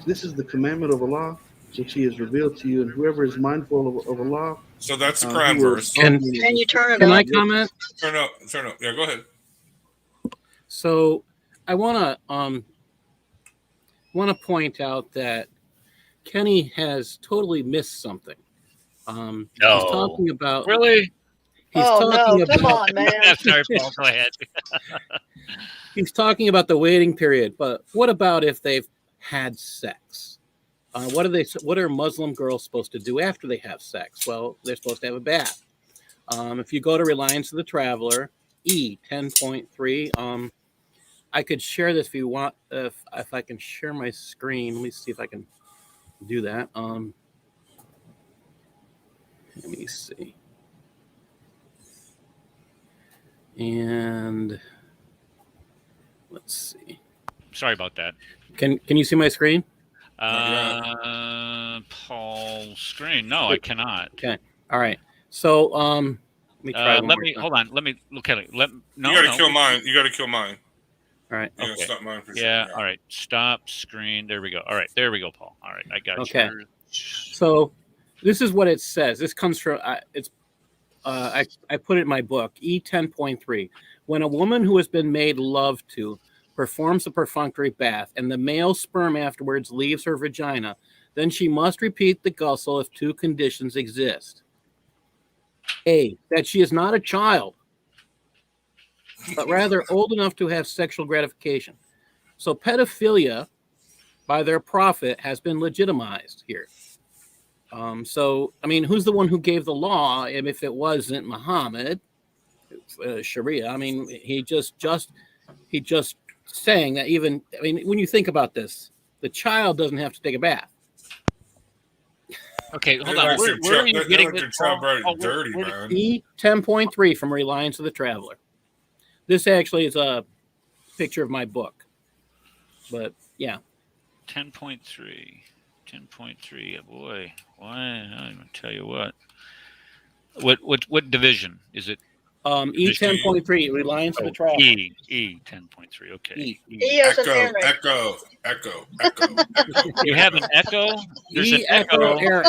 This is the commandment of Allah, which He has revealed to you. And whoever is mindful of Allah. So that's the Quran verse. Can you turn it Can on? I comment? Turn up. Yeah, go ahead. So I want to point out that Kenny has totally missed something. No. He's talking about really. He's talking about, come on, man. Sorry, Paul. Go ahead. He's talking about the waiting period, but what about if they've had sex? What are Muslim girls supposed to do after they have sex? Well, they're supposed to have a bath. If you go to Reliance of the Traveler, E 10.3, I could share this if you want. If I can share my screen, let me see if I can do that. Let me see. And let's see. Sorry about that. Can you see my screen? Paul's screen. No, I cannot. Okay. All right. So let me try. Hold on. Let me look at it. You gotta kill mine. You gotta kill mine. All right. Yeah, Okay. stop mine for sure. Yeah. All right. Stop screen. There we go. All right. There we go, Paul. All right. I got you. Okay. So this is what it says. This comes from I put it in my book, E10.3. When a woman who has been made love to performs a perfunctory bath and the male sperm afterwards leaves her vagina, then she must repeat the gussle if two conditions exist. A, that she is not a child, but rather old enough to have sexual gratification. So pedophilia by their prophet has been legitimized here. So, I mean, who's the one who gave the law? And if it wasn't Muhammad, Sharia, I mean, he just saying that even, I mean, when you think about this, the child doesn't have to take a bath. Okay, hold on. Where are you getting this from? Dirty, man. E10.3 from Reliance of the Traveler. This actually is a picture of my book. But, yeah. 10.3. 10.3. Boy, why? I'm going to tell you what. What division is it? E10.3, Reliance of the Traveler. E 10.3. Okay. Echo. You have an echo? There's an echo. Eric.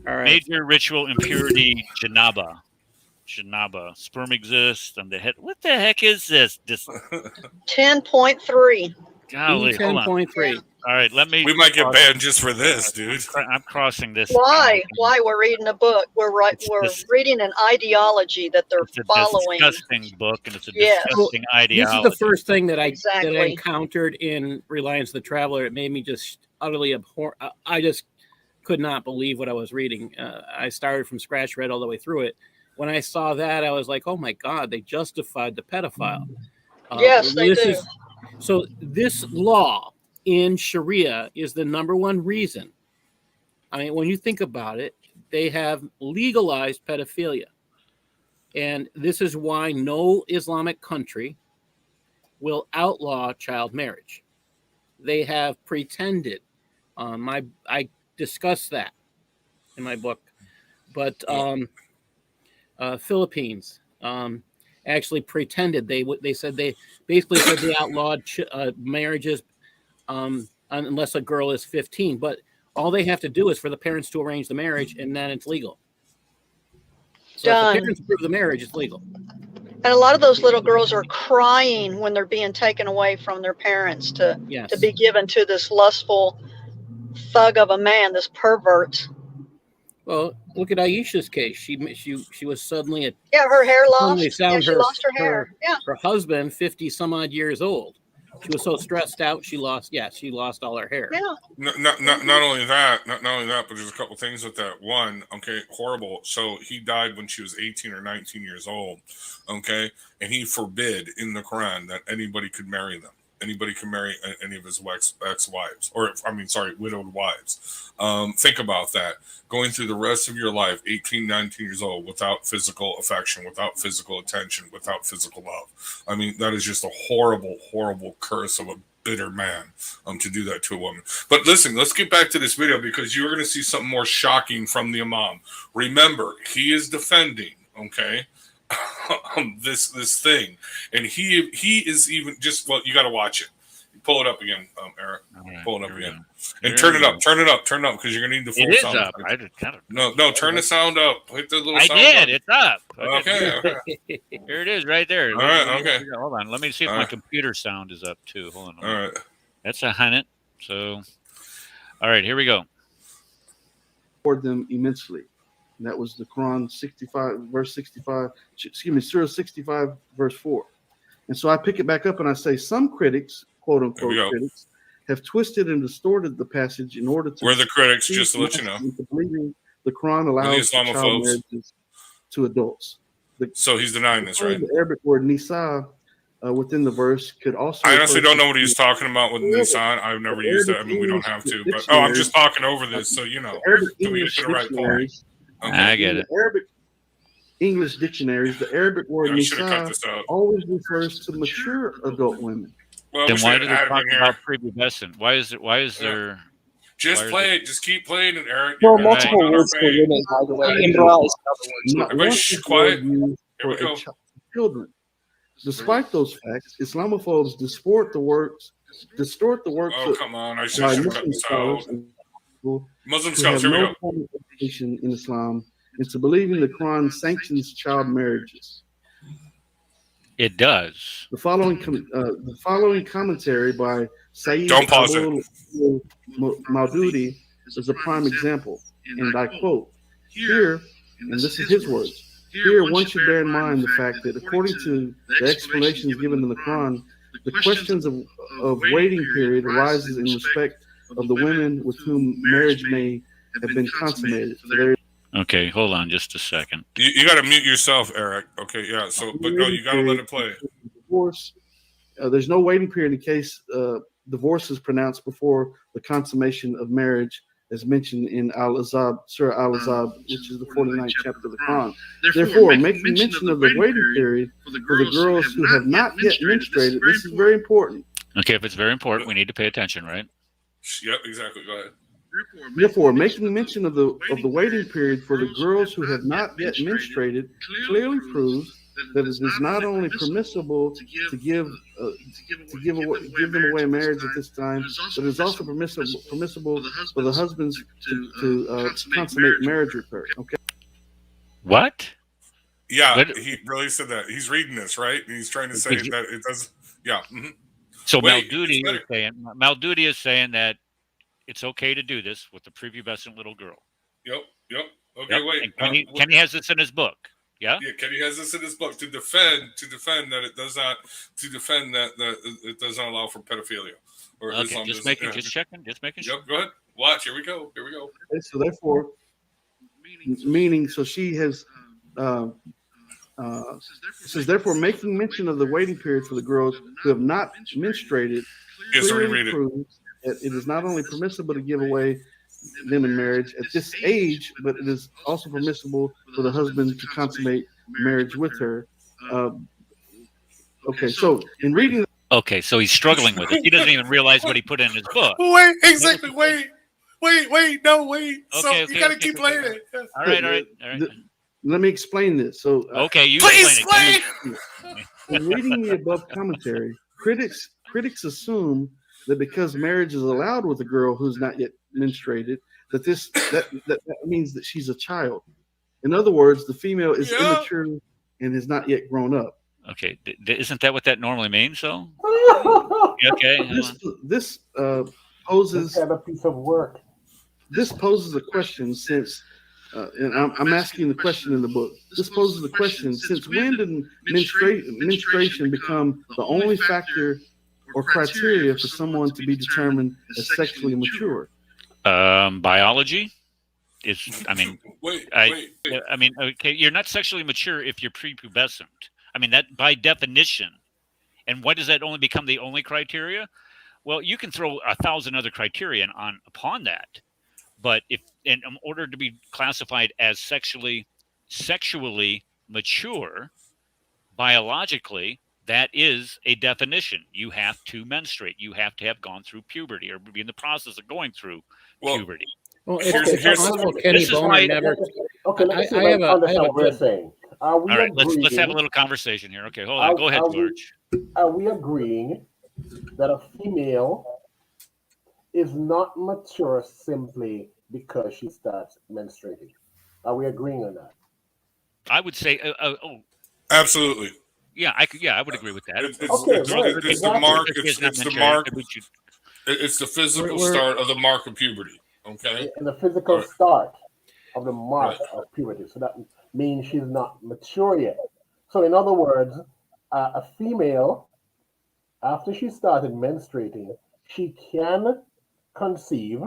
All right. Major ritual impurity, janaba. Sperm exists on the head. What the heck is this? 10.3. Golly, hold on. 10.3. All right, We might get banned just for this, dude. I'm crossing this. Why? Why? We're reading a book. We're reading an ideology that they're following. It's a disgusting book, and it's a disgusting ideology. This is the first thing that I encountered in Reliance of the Traveler. It made me just utterly abhor. I just could not believe what I was reading. I started from scratch, read all the way through it. When I saw that, I was like, "Oh my God!" They justified the pedophile. Yes, they do. So this law in Sharia is the number one reason. I mean, when you think about it, they have legalized pedophilia. And this is why no Islamic country will outlaw child marriage. They have pretended. I discussed that in my book. But Philippines actually pretended. They said they basically said they outlawed marriages unless a girl is 15. But all they have to do is for the parents to arrange the marriage, and then it's legal. So if the parents approve the marriage, it's legal. And a lot of those little girls are crying when they're being taken away from their parents to be given to this lustful thug of a man, this pervert. Well, look at Aisha's case. She was suddenly her hair lost. She lost her hair. Her husband, 50 some odd years old. She was so stressed out she lost all her hair. Yeah. Not only that, but there's a couple things with that. One, okay, horrible. So he died when she was 18 or 19 years old. Okay, and he forbid in the Quran that anybody could marry them. Anybody can marry any of his ex-wives, widowed wives. Think about that. Going through the rest of your life, 18, 19 years old, without physical affection, without physical attention, without physical love. I mean, that is just a horrible, horrible curse of a bitter man to do that to a woman. But listen, let's get back to this video because you're going to see something more shocking from the Imam. Remember, he is defending, okay, this thing, and he is even just you got to watch it. Pull it up again, Eric. Right, pull it up again, and turn it up because you're gonna need the full sound. It is up. I just kind of no. Turn the sound up. Hit the little. Sound did. Up. It's up. Okay. Here it is, right there. All right. Okay. Hold on. Let me see if my computer sound is up too. Hold on. All right. That's a Hunnit. So, all right, here we go. For them immensely. And that was the Quran 65, verse 65. Excuse me, Surah 65, verse 4. And so I pick it back up and I say some critics, quote unquote critics, have twisted and distorted the passage in order to. We're the critics, just to let you know. Believing the Quran allows child marriages to adults. So he's denying this, right? The Arabic word nisa within the verse could also. I honestly don't know what he's talking about with Nissan. I've never used that. I mean, we don't have to. But I'm just talking over this, so you know. Arabic So we get English to the right point. dictionaries. Okay. I get it. Arabic English dictionaries, the Arabic word I should have cut nisa this out. always refers to mature adult women. Well, Then we why should do have they had him talk in here. about prepubescent? Why is there? Just why is play it. Just keep playing it, Eric. There are You're multiple not words for paying. women, by the way. Right. Imra is another Not word. Everybody once shh, is quiet. word used Here we for go. children. Despite those facts, Islamophobes distort the works Oh, come on. I should by have cut Muslim this scholars out. and people Muslim who scholars, have here we no go. formal education in Islam into believing the Quran sanctions child marriages. It does. The following commentary by Sayyid Don't pause it. Abu Maududi is a prime example, and I quote, here, and this is his words, here one should bear in mind the fact that according to the explanations given in the Quran, the questions of waiting period arises in respect of the women with whom marriage may have been consummated. So there Okay, hold on just a second. You got to mute yourself, Eric. Okay, yeah. So, but no, you got to let it play. divorce. There's no waiting period in case divorce is pronounced before the consummation of marriage, as mentioned in Al-Azab, Surah Al-Azab, which is the 49th chapter of the Quran. Therefore, making mention of the waiting period for the girls who have not yet menstruated, this is very important. Okay, if it's very important, we need to pay attention, right? Yep, exactly. Go ahead. Therefore, making mention of the waiting period for the girls who have not yet menstruated clearly proves that it is not only permissible to give them away in marriage at this time, but it is also permissible for the husbands to consummate marriage with her. Okay. What? Yeah, But- he really said that. He's reading this, right? And he's trying to say that it does. Yeah. Mm-hmm. So Wait, Maldudi is saying that it's okay to do this with the prepubescent little girl. Yep. Okay, Yep. wait. And Kenny has this in his book. Yeah. Yeah, Kenny has this in his book to defend that it does not it does not allow for pedophilia. Or Okay, Islam just doesn't- making sure. Yep, go ahead. Watch. Here we go. Okay, so therefore, meaning, so she has. It says, therefore, making mention of the waiting period for the girls who have not menstruated Yes, clearly reread it. proves that it is not only permissible to give away them in marriage at this age, but it is also permissible for the husband to consummate marriage with her. Okay, so in reading. Okay, so he's struggling with it. He doesn't even realize what he put in his book. Wait, exactly. Wait. No, wait. So Okay, you got to keep playing it. All right. Let me explain this. So, Okay, you Please explain explain. in reading the above commentary, critics assume that because marriage is allowed with a girl who's not yet menstruated, that means that she's a child. In other words, the female is immature and has not yet grown up. Okay, isn't that what that normally means? So okay, this poses This kind of piece of work. This poses a question since, and I'm asking the question in the book. This poses the question: since when did menstruation become the only factor or criteria for someone to be determined as sexually mature? Biology is. I mean, wait. I mean, okay, you're not sexually mature if you're prepubescent. I mean, that by definition. And why does that only become the only criteria? Well, you can throw 1,000 other criteria upon that, but if in order to be classified as sexually mature, biologically, that is a definition. You have to menstruate. You have to have gone through puberty or be in the process of going through puberty. Well, it's possible Kenny Boner never. Okay, let's see I have understand a what we're good. saying. Are we All right, agreeing, let's have a little conversation here. Okay, hold on. Go ahead, George. Are we agreeing that a female is not mature simply because she starts menstruating? Are we agreeing on that? I would say, Absolutely. yeah, I would agree with that. It's the mark. It's the physical We're- start of the mark of puberty. Okay. And the physical start of the mark of puberty. So that means she's not mature yet. So in other words, a female, after she started menstruating, she can conceive,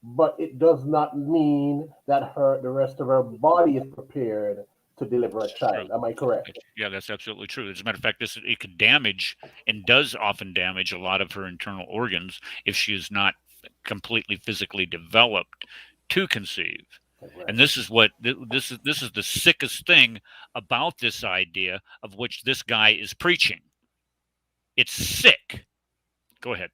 but it does not mean that the rest of her body is prepared to deliver a child. Am I correct? Yeah, that's absolutely true. As a matter of fact, it could damage and does often damage a lot of her internal organs if she is not completely physically developed to conceive. And this is what this is the sickest thing about this idea of which this guy is preaching. It's sick. Go ahead.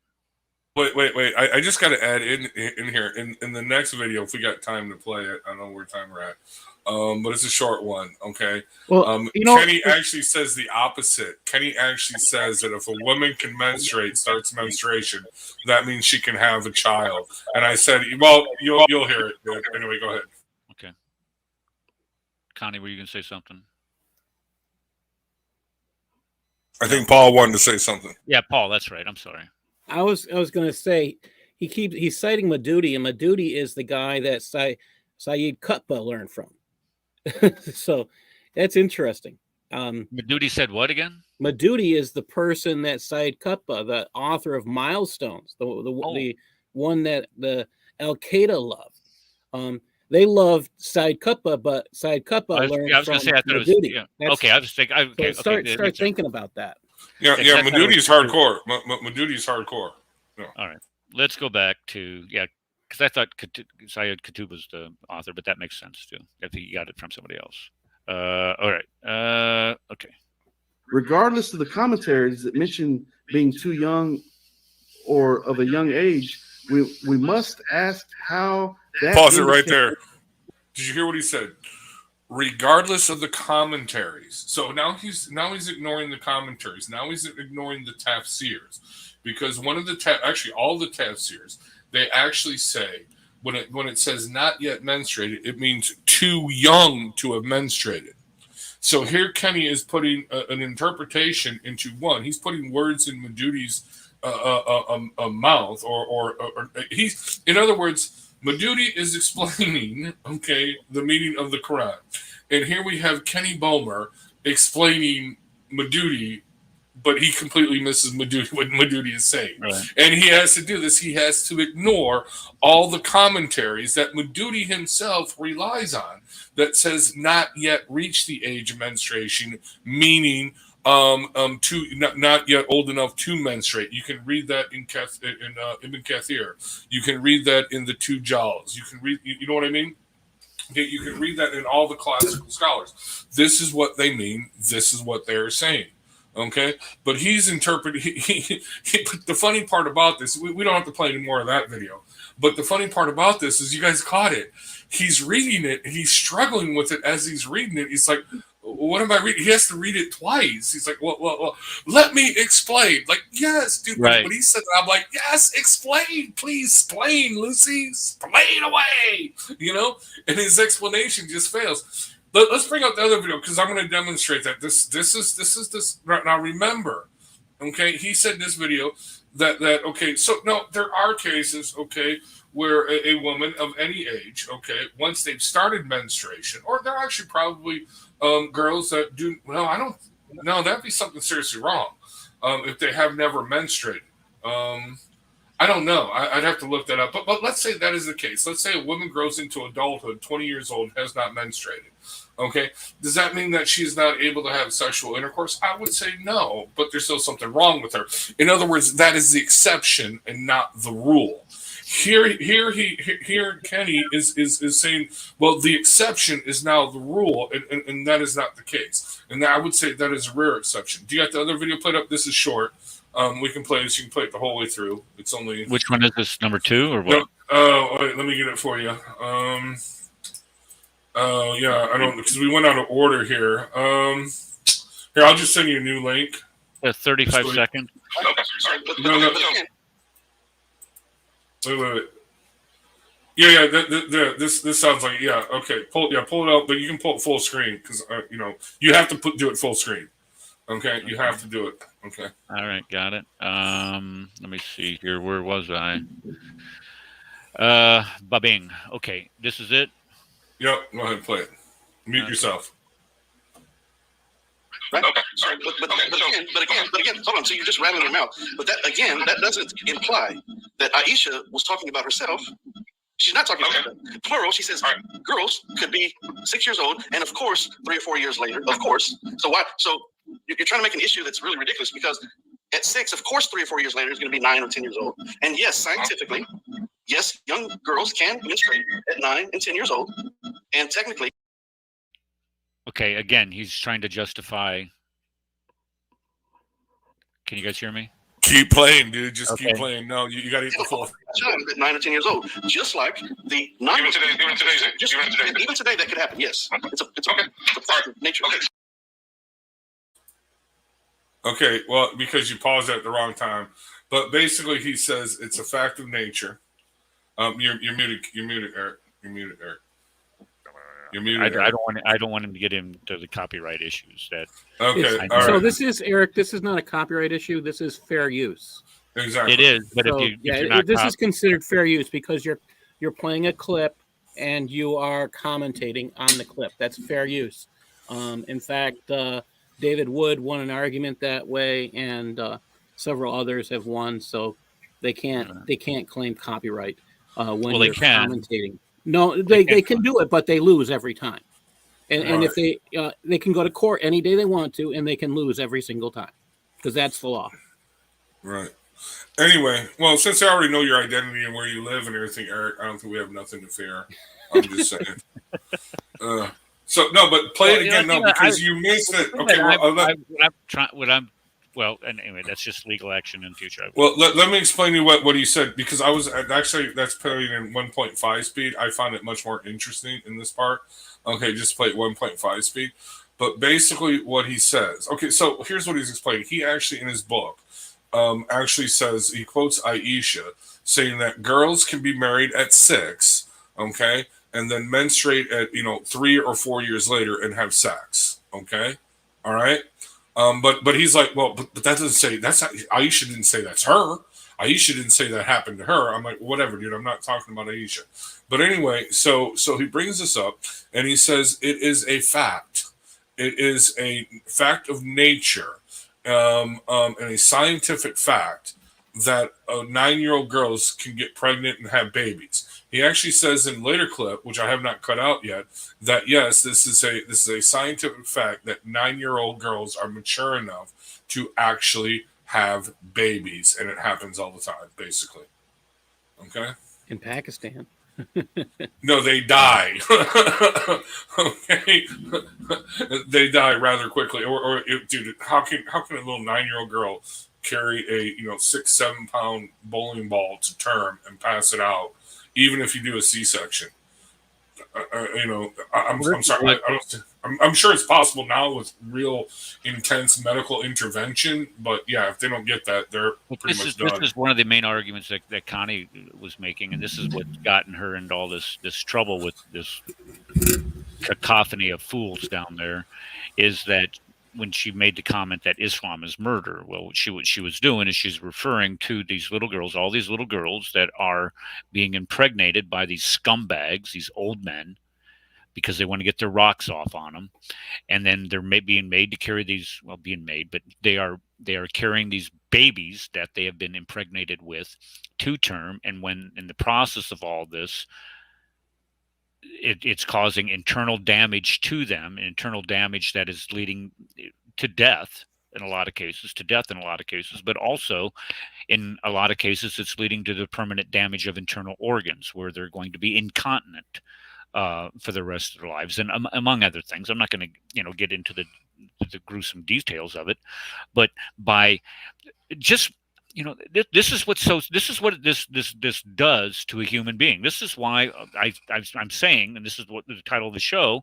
Wait. I just got to add in here in the next video if we got time to play it. I don't know where time we're at. But it's a short one, okay? Well, Kenny actually says the opposite. Kenny actually says that if a woman can menstruate, starts menstruation, that means she can have a child. And I said, well, you'll hear it. Anyway, go ahead. Okay. Connie, were you going to say something? I think Paul wanted to say something. Yeah, Paul, that's right. I'm sorry. I was going to say he's citing Madudi, and Madudi is the guy that Saeed Qutb learned from. So that's interesting. Madudi said what again? Madudi is the person that Saeed Qutb, the author of Milestones, the one that the Al Qaeda loved. They loved Saeed Qutb, but Saeed Qutb learned from Madudi. Okay, I was thinking. Okay, start thinking about that. Yeah, Madudi's hardcore. Madudi's hardcore. Yeah. All right, let's go back to because I thought Saeed Qutb was the author, but that makes sense too. I think he got it from somebody else. All right. Okay. Regardless of the commentaries that mention being too young or of a young age, we must ask how that. Pause it right there. Did you hear what he said? Regardless of the commentaries. So now he's ignoring the commentaries. Now he's ignoring the tafsirs, because one of the all the tafsirs, they actually say when it says not yet menstruated, it means too young to have menstruated. So here Kenny is putting an interpretation into one. He's putting words in Madudi's mouth, or he's, in other words, Madudi is explaining, the meaning of the Quran. And here we have Kenny Bomer explaining Madudi, but he completely misses what Madudi is saying. Right. And he has to do this. He has to ignore all the commentaries that Madudi himself relies on that says not yet reached the age of menstruation, meaning not yet old enough to menstruate. You can read that in Ibn Kathir. You can read that in the two Jaws. You can read, you know what I mean? Okay, you can read that in all the classical scholars. This is what they mean. This is what they're saying. Okay, but he's interpreting. But the funny part about this, we don't have to play any more of that video. But the funny part about this is, you guys caught it. He's reading it and he's struggling with it as he's reading it. He's like, what am I reading? He has to read it twice. He's like, well, let me explain. Like, yes, dude. Right. When he said that, I'm like, yes, explain, please, explain, Lucy, explain away. And his explanation just fails. Let's bring up the other video, because I'm going to demonstrate that this is. Now remember, okay, he said in this video that okay, so no, there are cases, okay, where a woman of any age, okay, once they've started menstruation, or they're actually probably girls that do, that'd be something seriously wrong if they have never menstruated. I don't know. I'd have to look that up. But let's say that is the case. Let's say a woman grows into adulthood, 20 years old, has not menstruated. Okay, does that mean that she's not able to have sexual intercourse? I would say no, but there's still something wrong with her. In other words, that is the exception and not the rule. Here, Kenny is saying, well, the exception is now the rule, and that is not the case. And I would say that is a rare exception. Do you got the other video played up? This is short. We can play this. You can play it the whole way through. It's only. Which one is this? Number 2 or what? No, wait, let me get it for you. Yeah, I don't, because we went out of order here. Here, I'll just send you a new link. 35 seconds. No. Wait. Yeah. This sounds like, yeah. Okay, pull it out, but you can pull it full screen, because you have to do it full screen. Okay, you have to do it. Okay. All right, got it. Let me see here. Where was I? Babing. Okay, this is it. Yep, go ahead and play it. Mute yourself. Right? Okay, sorry. But again, hold on. So you're just rattling your mouth. But that doesn't imply that Aisha was talking about herself She's not talking about that. Plural, she says girls could be 6 years old, and of course, 3 or 4 years later, of course. So why? So you're trying to make an issue that's really ridiculous, because at 6, of course, 3 or 4 years later is going to be 9 or 10 years old. And yes, scientifically, yes, young girls can menstruate at 9 and 10 years old, and technically. Okay, again, he's trying to justify. Can you guys hear me? Keep playing, dude. Just keep playing. No, you got to eat the full. Child at 9 or 10 years old, just like the non. Even today, that could happen. Yes, it's a part of nature. Okay, well, because you paused at the wrong time, but basically he says it's a fact of nature. You're muted. You're muted, Eric. You're muted, Eric. You're muted. I don't want him to get into the copyright issues. That okay. So this is Eric. This is not a copyright issue. This is fair use. Exactly. It is, but so, if this is considered fair use because you're playing a clip and you are commentating on the clip. That's fair use. In fact, David Wood won an argument that way, and several others have won. So they can't claim copyright when you're commentating. No, they can do it, but they lose every time. And if they can go to court any day they want to, and they can lose every single time because that's the law. Right. Anyway, well, since I already know your identity and where you live and everything, Eric, I don't think we have nothing to fear. I'm just saying. So no, but play it again, because you missed it. Okay, well, anyway, that's just legal action in future. Well, let me explain to you what he said, because I was actually, that's playing in 1.5 speed. I found it much more interesting in this part. Okay, just play it 1.5 speed. But basically what he says, okay, so here's what he's explaining. He actually, in his book, actually says, he quotes Aisha saying that girls can be married at 6, okay, and then menstruate at 3 or 4 years later and have sex, okay, all right. But he's like, well, but that doesn't say that's not, Aisha didn't say that's her. Aisha didn't say that happened to her. I'm like, whatever, dude. I'm not talking about Aisha. But anyway, so he brings this up and he says it is a fact. It is a fact of nature, and a scientific fact that 9-year-old girls can get pregnant and have babies. He actually says in later clip, which I have not cut out yet, that yes, this is a scientific fact that 9-year-old girls are mature enough to actually have babies, and it happens all the time, basically. Okay. In Pakistan. No, they die. Okay, they die rather quickly. Or dude, how can a little 9-year-old girl carry a 6-7 pound bowling ball to term and pass it out, even if you do a C-section? I'm sorry. I'm sure it's possible now with real intense medical intervention, but yeah, if they don't get that, they're pretty much done. This is one of the main arguments that Connie was making, and this is what's gotten her into all this trouble with this cacophony of fools down there, is that when she made the comment that Islam is murder, well, what she was doing is she's referring to these little girls, all these little girls that are being impregnated by these scumbags, these old men, because they want to get their rocks off on them, and then they're being made to carry these. Well, being made, but they are carrying these babies that they have been impregnated with to term, and when in the process of all this, it's causing internal damage to them, internal damage that is leading to death in a lot of cases, but also in a lot of cases, it's leading to the permanent damage of internal organs where they're going to be incontinent for the rest of their lives, and among other things. I'm not going to get into the gruesome details of it, but by just this is what this does to a human being. This is why I'm saying, and this is what the title of the show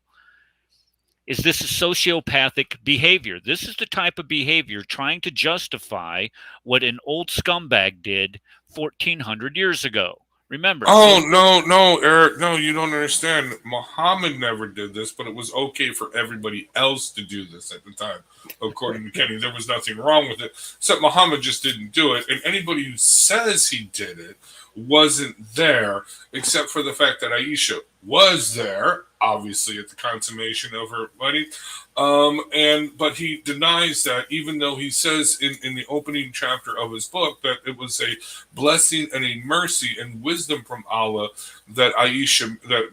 is. This is sociopathic behavior. This is the type of behavior trying to justify what an old scumbag did 1,400 years ago. Remember? Oh, no, Eric. No, you don't understand. Muhammad never did this, but it was okay for everybody else to do this at the time. According to Kenny, there was nothing wrong with it, except Muhammad just didn't do it. And anybody who says he did it wasn't there, except for the fact that Aisha was there, obviously, at the consummation of her wedding. But he denies that, even though he says in the opening chapter of his book that it was a blessing and a mercy and wisdom from Allah that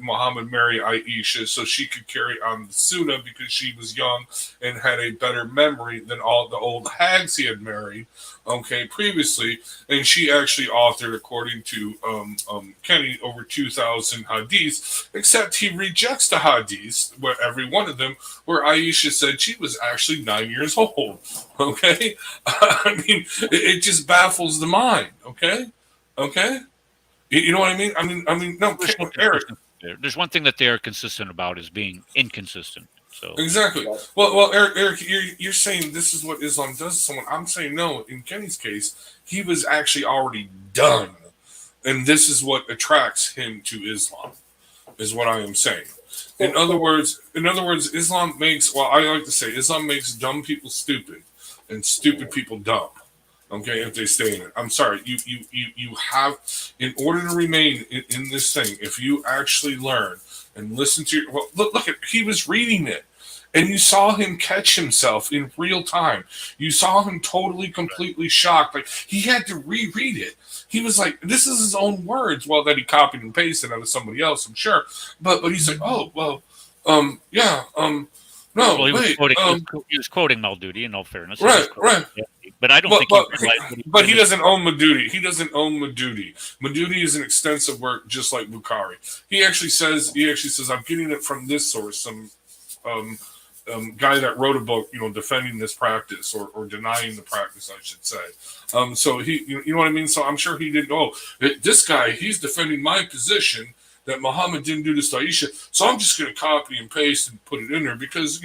Muhammad married Aisha so she could carry on the Sunnah because she was young and had a better memory than all the old hags he had married, previously. And she actually authored, according to Kenny, over 2,000 hadiths, except he rejects the hadiths, where every one of them, where Aisha said she was actually 9 years old. Okay? I mean, it just baffles the mind. Okay? You know what I mean? I mean, no, Eric. There's one thing that they are consistent about is being inconsistent. So exactly. Well, Eric, you're saying this is what Islam does to someone. I'm saying no. In Kenny's case, he was actually already done, and this is what attracts him to Islam. Is what I am saying. In other words, Islam makes. Well, I like to say Islam makes dumb people stupid, and stupid people dumb. Okay, if they stay in it. I'm sorry. You have, in order to remain in this thing, if you actually learn and listen to your, well, look at, he was reading it, and you saw him catch himself in real time. You saw him totally, completely shocked. Like, he had to reread it. He was like, this is his own words. Well, that he copied and pasted out of somebody else, I'm sure. But he's like, oh, well, yeah, no, well, he was quoting Maududi, in all fairness. Right. But I don't think he realized. But he doesn't own Maududi. Maududi is an extensive work, just like Bukhari. He actually says, I'm getting it from this source, some guy that wrote a book, defending this practice or denying the practice, I should say. So he, you know what I mean? So I'm sure he didn't. Oh, this guy, he's defending my position that Muhammad didn't do this to Aisha, so I'm just going to copy and paste and put it in there because,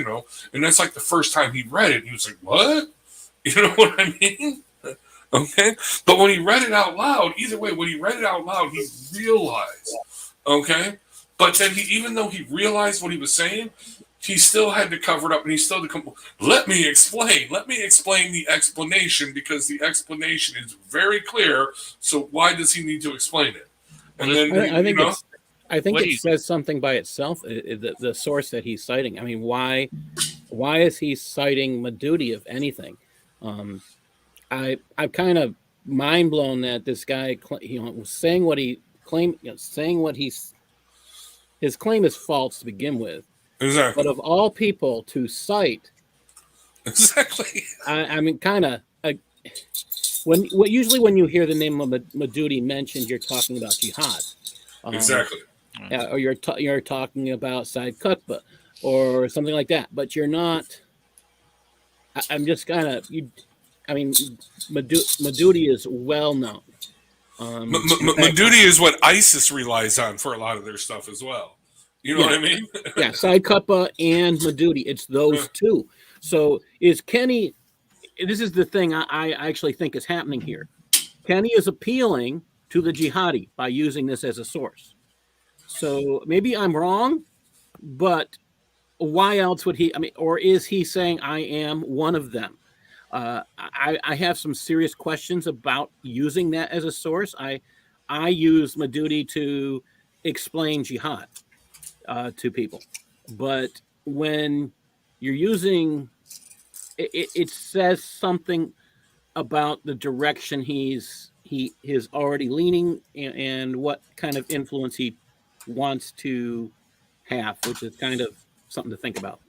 and that's like the first time he read it, and he was like, what? You know what I mean? Okay? But when he read it out loud, either way, when he read it out loud, he realized, okay? But then even though he realized what he was saying, he still had to cover it up, and he still had to come, let me explain the explanation, because the explanation is very clear, so why does he need to explain it? And then, I think it says something by itself. The source that he's citing. I mean, why is he citing Maududi, if anything? I'm kind of mind blown that this guy, was saying what he claimed, saying what his claim is false to begin with. Exactly. But of all people to cite, exactly. I mean, kind of. Usually when you hear the name of Maududi mentioned, you're talking about jihad. Exactly. Or you're talking about Said Qutb or something like that, but you're not. I'm just kind of Maududi is well known. Maududi is what ISIS relies on for a lot of their stuff as well. You know what I mean? Yeah, Said Qutb and Maududi. It's those two. So is Kenny? This is the thing I actually think is happening here. Kenny is appealing to the jihadi by using this as a source. So maybe I'm wrong, but why else would he? I mean, or is he saying I am one of them? I have some serious questions about using that as a source. I use Maududi to explain jihad to people, but when you're using it says something about the direction he is already leaning and what kind of influence he wants to have, which is kind of something to think about.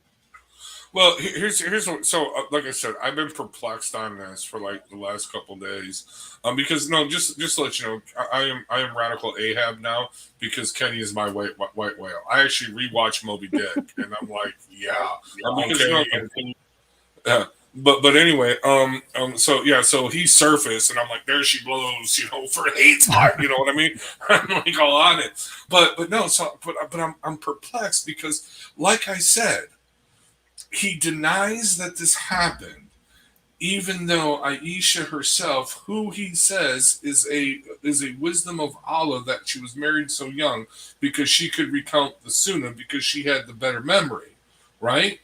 Well, here's what. So, like I said, I've been perplexed on this for like the last couple of days, because just to let you know, I am radical Ahab now because Kenny is my white whale. I actually rewatched Moby Dick, and I'm like, But anyway, so he surfaced, and I'm like, there she blows, for hate's heart, you know what I mean? I'm like all on it, but I'm perplexed because, like I said, he denies that this happened, even though Aisha herself, who he says is a wisdom of Allah, that she was married so young because she could recount the Sunnah because she had the better memory, right?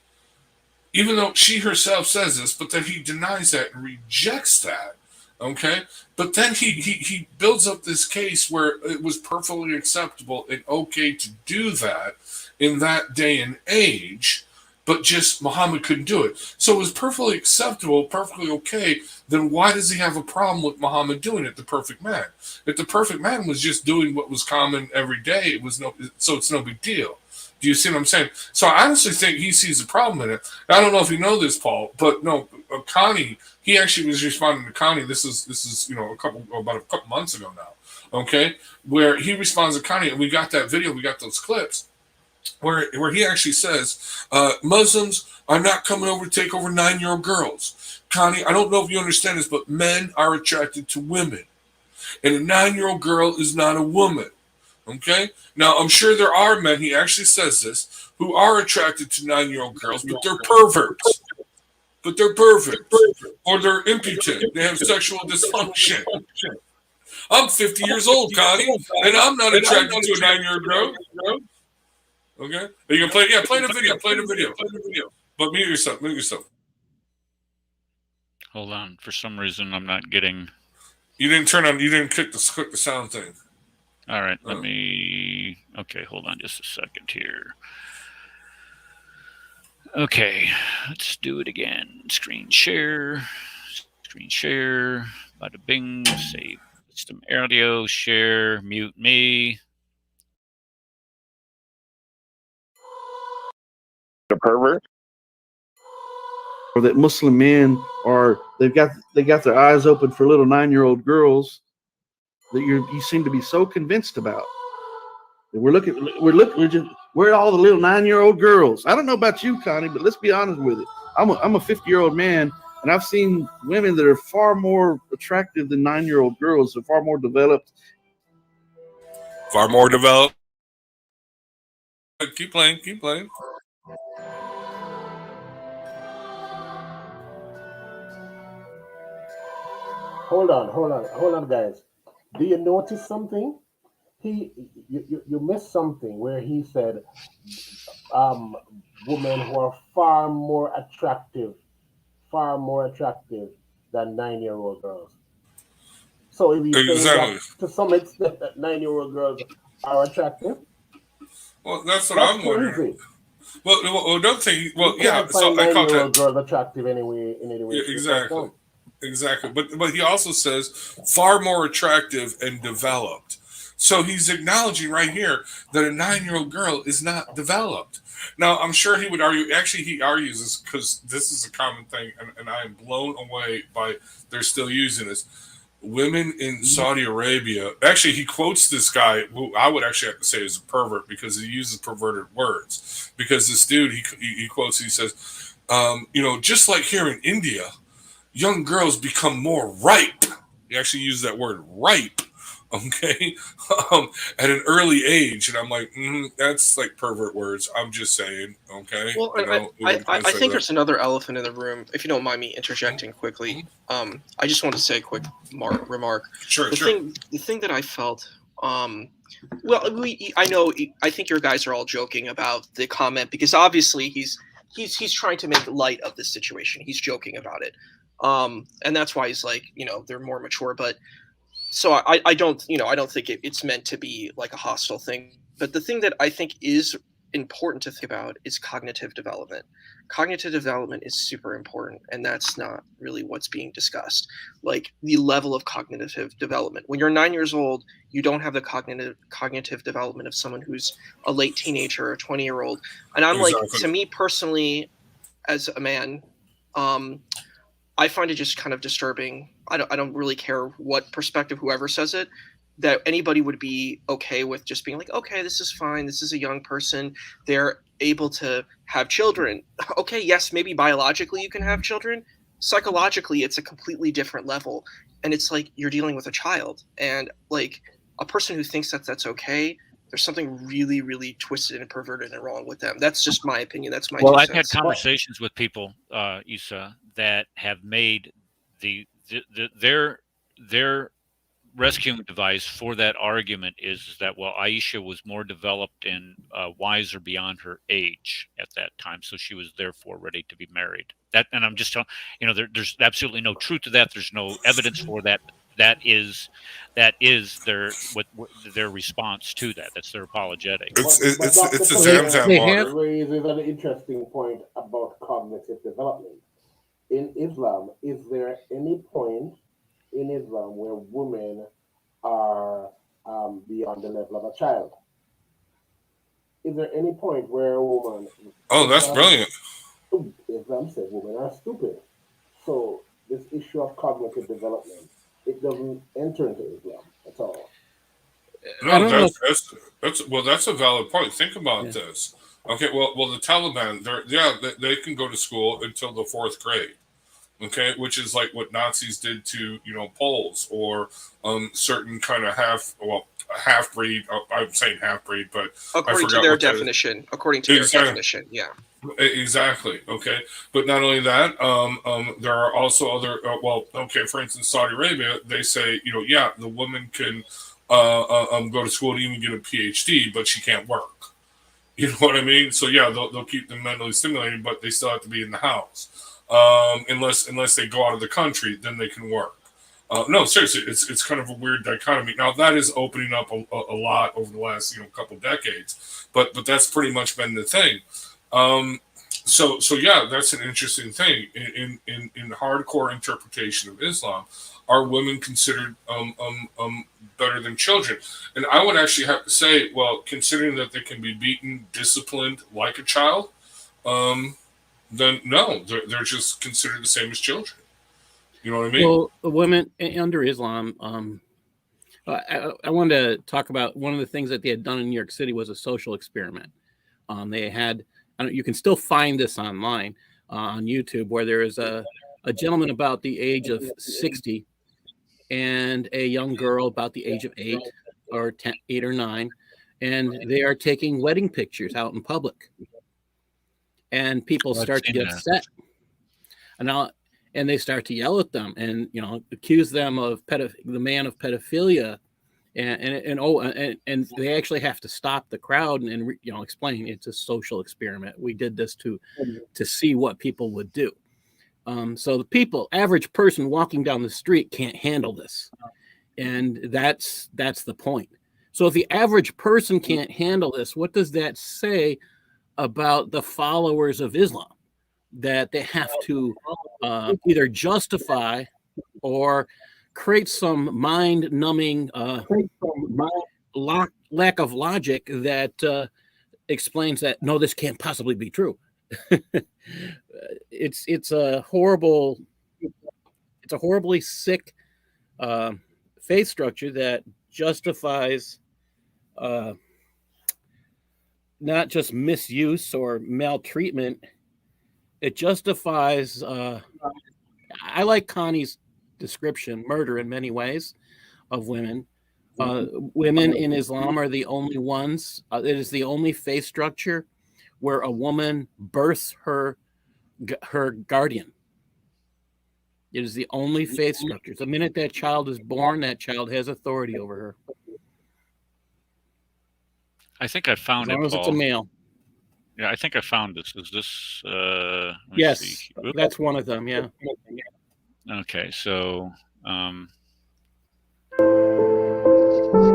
Even though she herself says this, but then he denies that and rejects that, okay? But then he builds up this case where it was perfectly acceptable and okay to do that in that day and age. but just Muhammad couldn't do it. So it was perfectly acceptable, perfectly okay. Then why does he have a problem with Muhammad doing it, the perfect man? If the perfect man was just doing what was common every day, it's no big deal. Do you see what I'm saying? So I honestly think he sees a problem in it. I don't know if you know this, Paul, but no, Connie, he actually was responding to Connie. This is about a couple months ago now, okay, where he responds to Connie, and we got that video, we got those clips, where he actually says, Muslims are not coming over to take over 9-year-old girls. Connie, I don't know if you understand this, but men are attracted to women, and a 9-year-old girl is not a woman. Okay? Now, I'm sure there are men, he actually says this, who are attracted to 9-year-old girls, but they're perverts. Or they're impotent. They have sexual dysfunction. I'm 50 years old, Connie, and I'm not attracted to a 9-year-old girl. Okay? Are you going to play? Yeah, play the video. But mute yourself. Hold on. For some reason, I'm not getting... You didn't click the sound thing. All right, let me... Okay, hold on just a second here. Okay, let's do it again. Screen share. Bada bing. Save system audio. Share. Mute me. A pervert? Or that Muslim men they got their eyes open for little 9-year-old girls that you seem to be so convinced about. Where are all the little 9-year-old girls? I don't know about you, Connie, but let's be honest with it. I'm a 50-year-old man, and I've seen women that are far more attractive than 9-year-old girls. They're far more developed. Keep playing. Hold on, guys. Do you notice something? You missed something where he said women who are far more attractive than 9-year-old girls. So if he's saying that to some extent that 9-year-old girls are attractive, well, that's what I'm wondering. Well, another thing. Well, yeah. So 9-year-old girls attractive anyway. In any way. Yeah, exactly. But he also says far more attractive and developed. So he's acknowledging right here that a 9-year-old girl is not developed. Now, I'm sure he would argue. Actually, he argues this because this is a common thing, and I am blown away by they're still using this. Women in Saudi Arabia. Actually, he quotes this guy who I would actually have to say is a pervert because he uses perverted words. Because this dude, he quotes, he says, just like here in India, young girls become more ripe. He actually used that word, ripe, okay, at an early age. And I'm like, that's like pervert words. I'm just saying, okay. Well, I think there's another elephant in the room, if you don't mind me interjecting quickly. I just want to say a quick remark. Sure. The thing that I felt, I think your guys are all joking about the comment because obviously he's trying to make light of this situation. He's joking about it. And that's why he's like, they're more mature, but so I don't think it's meant to be like a hostile thing. But the thing that I think is important to think about is cognitive development. Cognitive development is super important, and that's not really what's being discussed. Like the level of cognitive development. When you're 9 years old, you don't have the cognitive development of someone who's a late teenager or a 20-year-old. And I'm like, to me personally, as a man, I find it just kind of disturbing. I don't really care what perspective whoever says it, that anybody would be okay with just being like, okay, this is fine. This is a young person. They're able to have children. Okay, yes, maybe biologically you can have children. Psychologically, it's a completely different level. And it's like you're dealing with a child. And like a person who thinks that that's okay, there's something really, really twisted and perverted and wrong with them. That's just my opinion. That's my 2 cents. I've had conversations with people, Issa, that have made their rescuing device for that argument is that, well, Aisha was more developed and wiser beyond her age at that time, so she was therefore ready to be married. And I'm just telling there's absolutely no truth to that. There's no evidence for that. that is their response to that. That's their apologetic. It's a Zamzam water. Raises an interesting point about cognitive development. In Islam, is there any point in Islam where women are beyond the level of a child? Is there any point where a woman... Oh, that's brilliant. Islam says women are stupid. So this issue of cognitive development, it doesn't enter into Islam at all. No, that's a valid point. Think about this. Okay, well, the Taliban, they can go to school until the 4th grade. Okay, which is like what Nazis did to Poles or certain kind of half breed. I'm saying half breed, but according to their definition. According to their definition, yeah. Exactly. Okay, but not only that, there are also other. For instance, Saudi Arabia, they say the woman can go to school to even get a PhD, but she can't work. You know what I mean? So they'll keep them mentally stimulated, but they still have to be in the house. Unless they go out of the country, then they can work. No, seriously, it's kind of a weird dichotomy. Now that is opening up a lot over the last couple decades, but that's pretty much been the thing. So that's an interesting thing. In hardcore interpretation of Islam, are women considered better than children? And I would actually have to say, well, considering that they can be beaten, disciplined like a child, then no, they're just considered the same as children. You know what I mean? Well, the women under Islam, I wanted to talk about one of the things that they had done in New York City was a social experiment. They had, you can still find this online on YouTube, where there is a gentleman about the age of 60 and a young girl about the age of 8 or 8 or 9, and they are taking wedding pictures out in public. And people start to get upset, and they start to yell at them, and accuse them of the man of pedophilia, and they actually have to stop the crowd and explain it's a social experiment. We did this to see what people would do. So the average person walking down the street can't handle this, and that's the point. So if the average person can't handle this, what does that say about the followers of Islam? That they have to either justify or create some mind-numbing lack of logic that explains that no, this can't possibly be true. It's a horribly sick faith structure that justifies not just misuse or maltreatment. It justifies, I like Connie's description, murder in many ways of women. Women in Islam are the only ones, it is the only faith structure where a woman births her guardian. It is the only faith structure. The minute that child is born, that child has authority over her. I think I found as long it, as Paul. It's a male. Yeah, I think I found this. Is this? Yes, that's one of them. Yeah. Okay, so.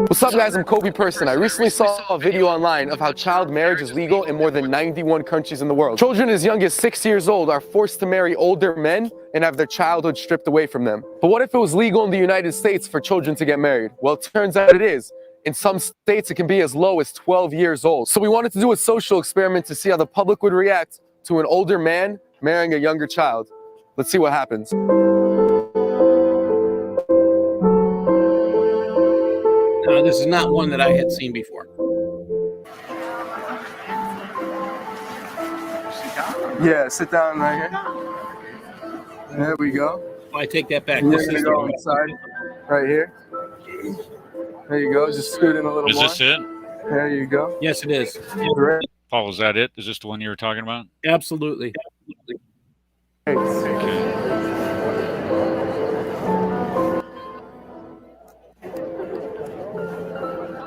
What's up, guys? I'm Kobe Person. I recently saw a video online of how child marriage is legal in more than 91 countries in the world. Children as young as 6 years old are forced to marry older men and have their childhood stripped away from them. But what if it was legal in the United States for children to get married? Well, it turns out it is. In some states, it can be as low as 12 years old. So we wanted to do a social experiment to see how the public would react to an older man marrying a younger child. Let's see what happens. No, this is not one that I had seen before. Yeah, sit down right here. There we go. I take that back. You're gonna go inside, right here. There you go. Just scoot in a little more. Is this it? There you go. Yes, it is. Great. Paul, is that it? Is this the one you were talking about? Absolutely. Okay.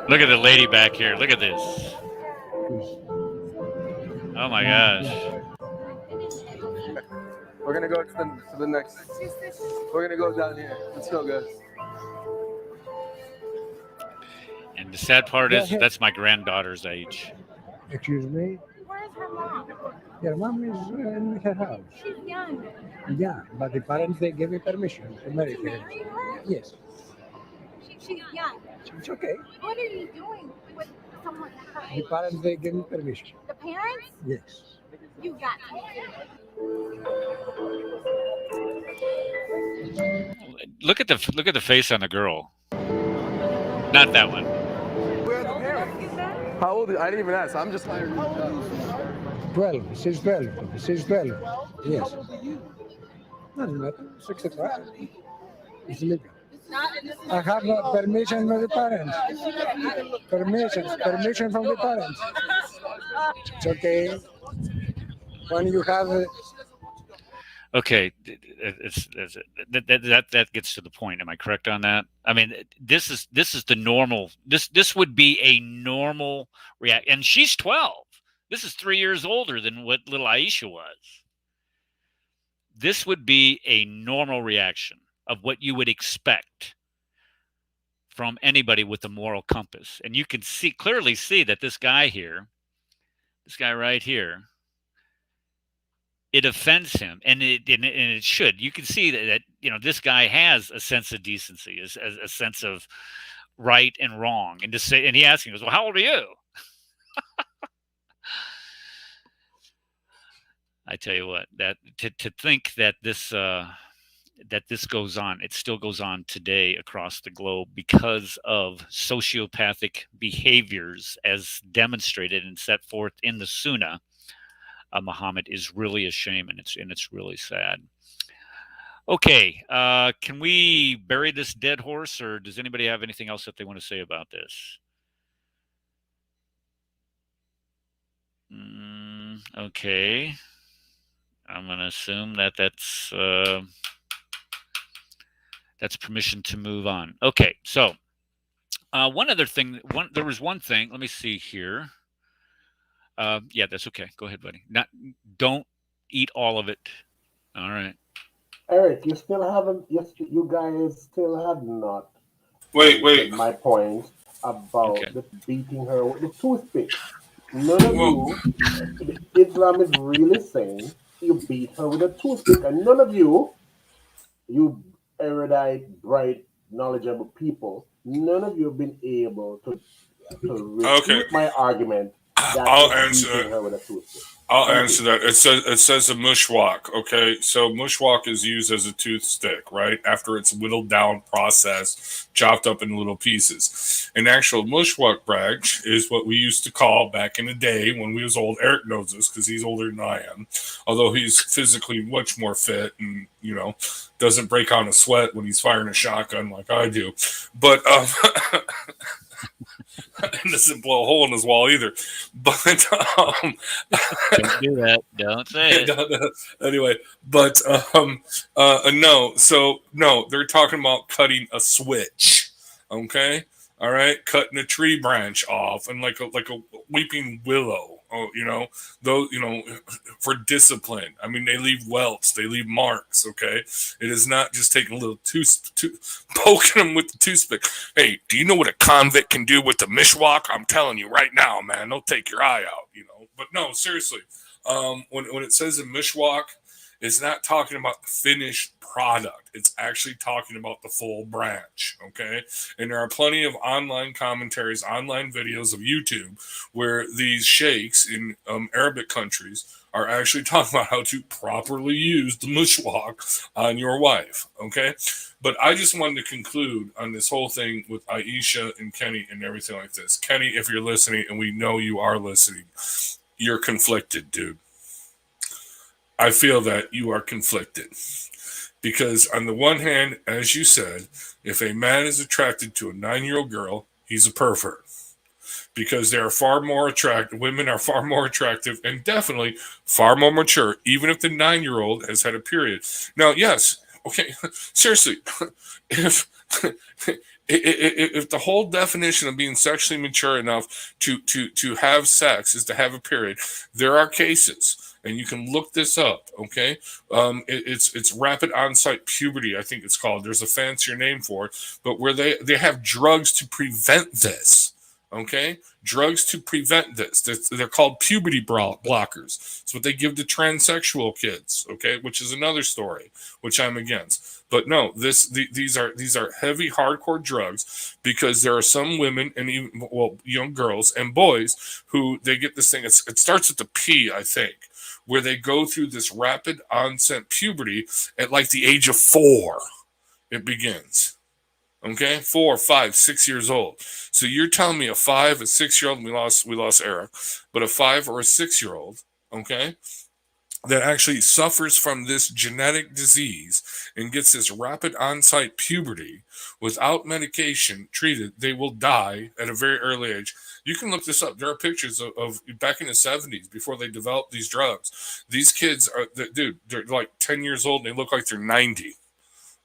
Look at the lady back here. Look at this. Oh my gosh. We're gonna go to the next. We're gonna go down here. Let's go, guys. And the sad part Go is ahead. that's my granddaughter's age. Excuse me? Where's her mom? Your mom is in her house. She's young. Yeah, but the parents, they give me permission to marry To her. marry her? Yes, She's young. it's okay. What are you doing with someone her The age? parents, they give me permission. The parents? Yes. You got Look at the face on the girl. Not that one. Where are the parents? How old? I didn't even ask. I'm just hired. 12. She's 12. She's 12. Yes. Doesn't matter. 65. It's legal. I have no permission from the parents. Permission from the parents. It's okay. When you have Okay, that gets to the point. Am I correct on that? I mean, this is the normal. This would be a normal react. And she's 12. This is 3 years older than what little Aisha was. This would be a normal reaction of what you would expect from anybody with a moral compass. And you can clearly see that this guy right here, it offends him, and it should. You can see that this guy has a sense of decency, a sense of right and wrong, and he asks him, he goes, "Well, how old are you?" I tell you what, that to think that this goes on, it still goes on today across the globe because of sociopathic behaviors as demonstrated and set forth in the Sunnah. Muhammad is really a shame, and it's really sad. Okay, can we bury this dead horse, or does anybody have anything else that they want to say about this? Okay, I'm going to assume that's permission to move on. Okay, so one other thing. There was one thing. Let me see here. Yeah, that's okay. Go ahead, buddy. Don't eat all of it. All right. Eric, you still haven't. You guys still have not. Wait. My point about the beating her with the toothpick. None of you. Islam is really saying you beat her with a toothpick, and none of you erudite, bright, knowledgeable people, none of you have been able to refute my argument. I'll answer that. I'll answer that. It says a mushwak. Okay, so mushwak is used as a toothstick, right? After it's whittled down, processed, chopped up in little pieces. An actual mushwak branch is what we used to call back in the day when we was old. Eric knows this because he's older than I am, although he's physically much more fit and doesn't break out in a sweat when he's firing a shotgun like I do. But and doesn't blow a hole in his wall either. But don't do that. Don't say it. Anyway, but no. So no, they're talking about cutting a switch. Okay, all right, cutting a tree branch off and like a weeping willow. Oh, for discipline. I mean, they leave welts, they leave marks. Okay, it is not just taking a little poking them with the toothpick. Hey, do you know what a convict can do with the mishwak? I'm telling you right now, man. They'll take your eye out. But no, seriously. When it says a mishwak, it's not talking about the finished product. It's actually talking about the full branch, okay? And there are plenty of online commentaries, online videos of YouTube where these sheikhs in Arabic countries are actually talking about how to properly use the mushwak on your wife, okay? But I just wanted to conclude on this whole thing with Aisha and Kenny and everything like this. Kenny, if you're listening, and we know you are listening, you're conflicted, dude. I feel that you are conflicted because on the one hand, as you said, if a man is attracted to a 9-year-old girl, he's a pervert because they are far more attractive. Women are far more attractive and definitely far more mature, even if the 9-year-old has had a period. Now, yes. Okay. Seriously, if the whole definition of being sexually mature enough to have sex is to have a period, there are cases. And you can look this up, okay? It's rapid onset puberty, I think it's called. There's a fancier name for it, but where they have drugs to prevent this, Okay, drugs to prevent this. They're called puberty blockers. It's what they give to transsexual kids. Okay, which is another story, which I'm against. But no, these are heavy, hardcore drugs because there are some women and even young girls and boys who they get this thing. It starts with the P, I think, where they go through this rapid onset puberty at like the age of 4. It begins. Okay, 4, 5, 6 years old. So you're telling me a 5, a 6-year-old, we lost Eric, but a 5 or a 6-year-old, okay, that actually suffers from this genetic disease and gets this rapid onset puberty without medication treated, they will die at a very early age. You can look this up. There are pictures of back in the 70s before they developed these drugs. These kids are, dude, they're like 10 years old and they look like they're 90.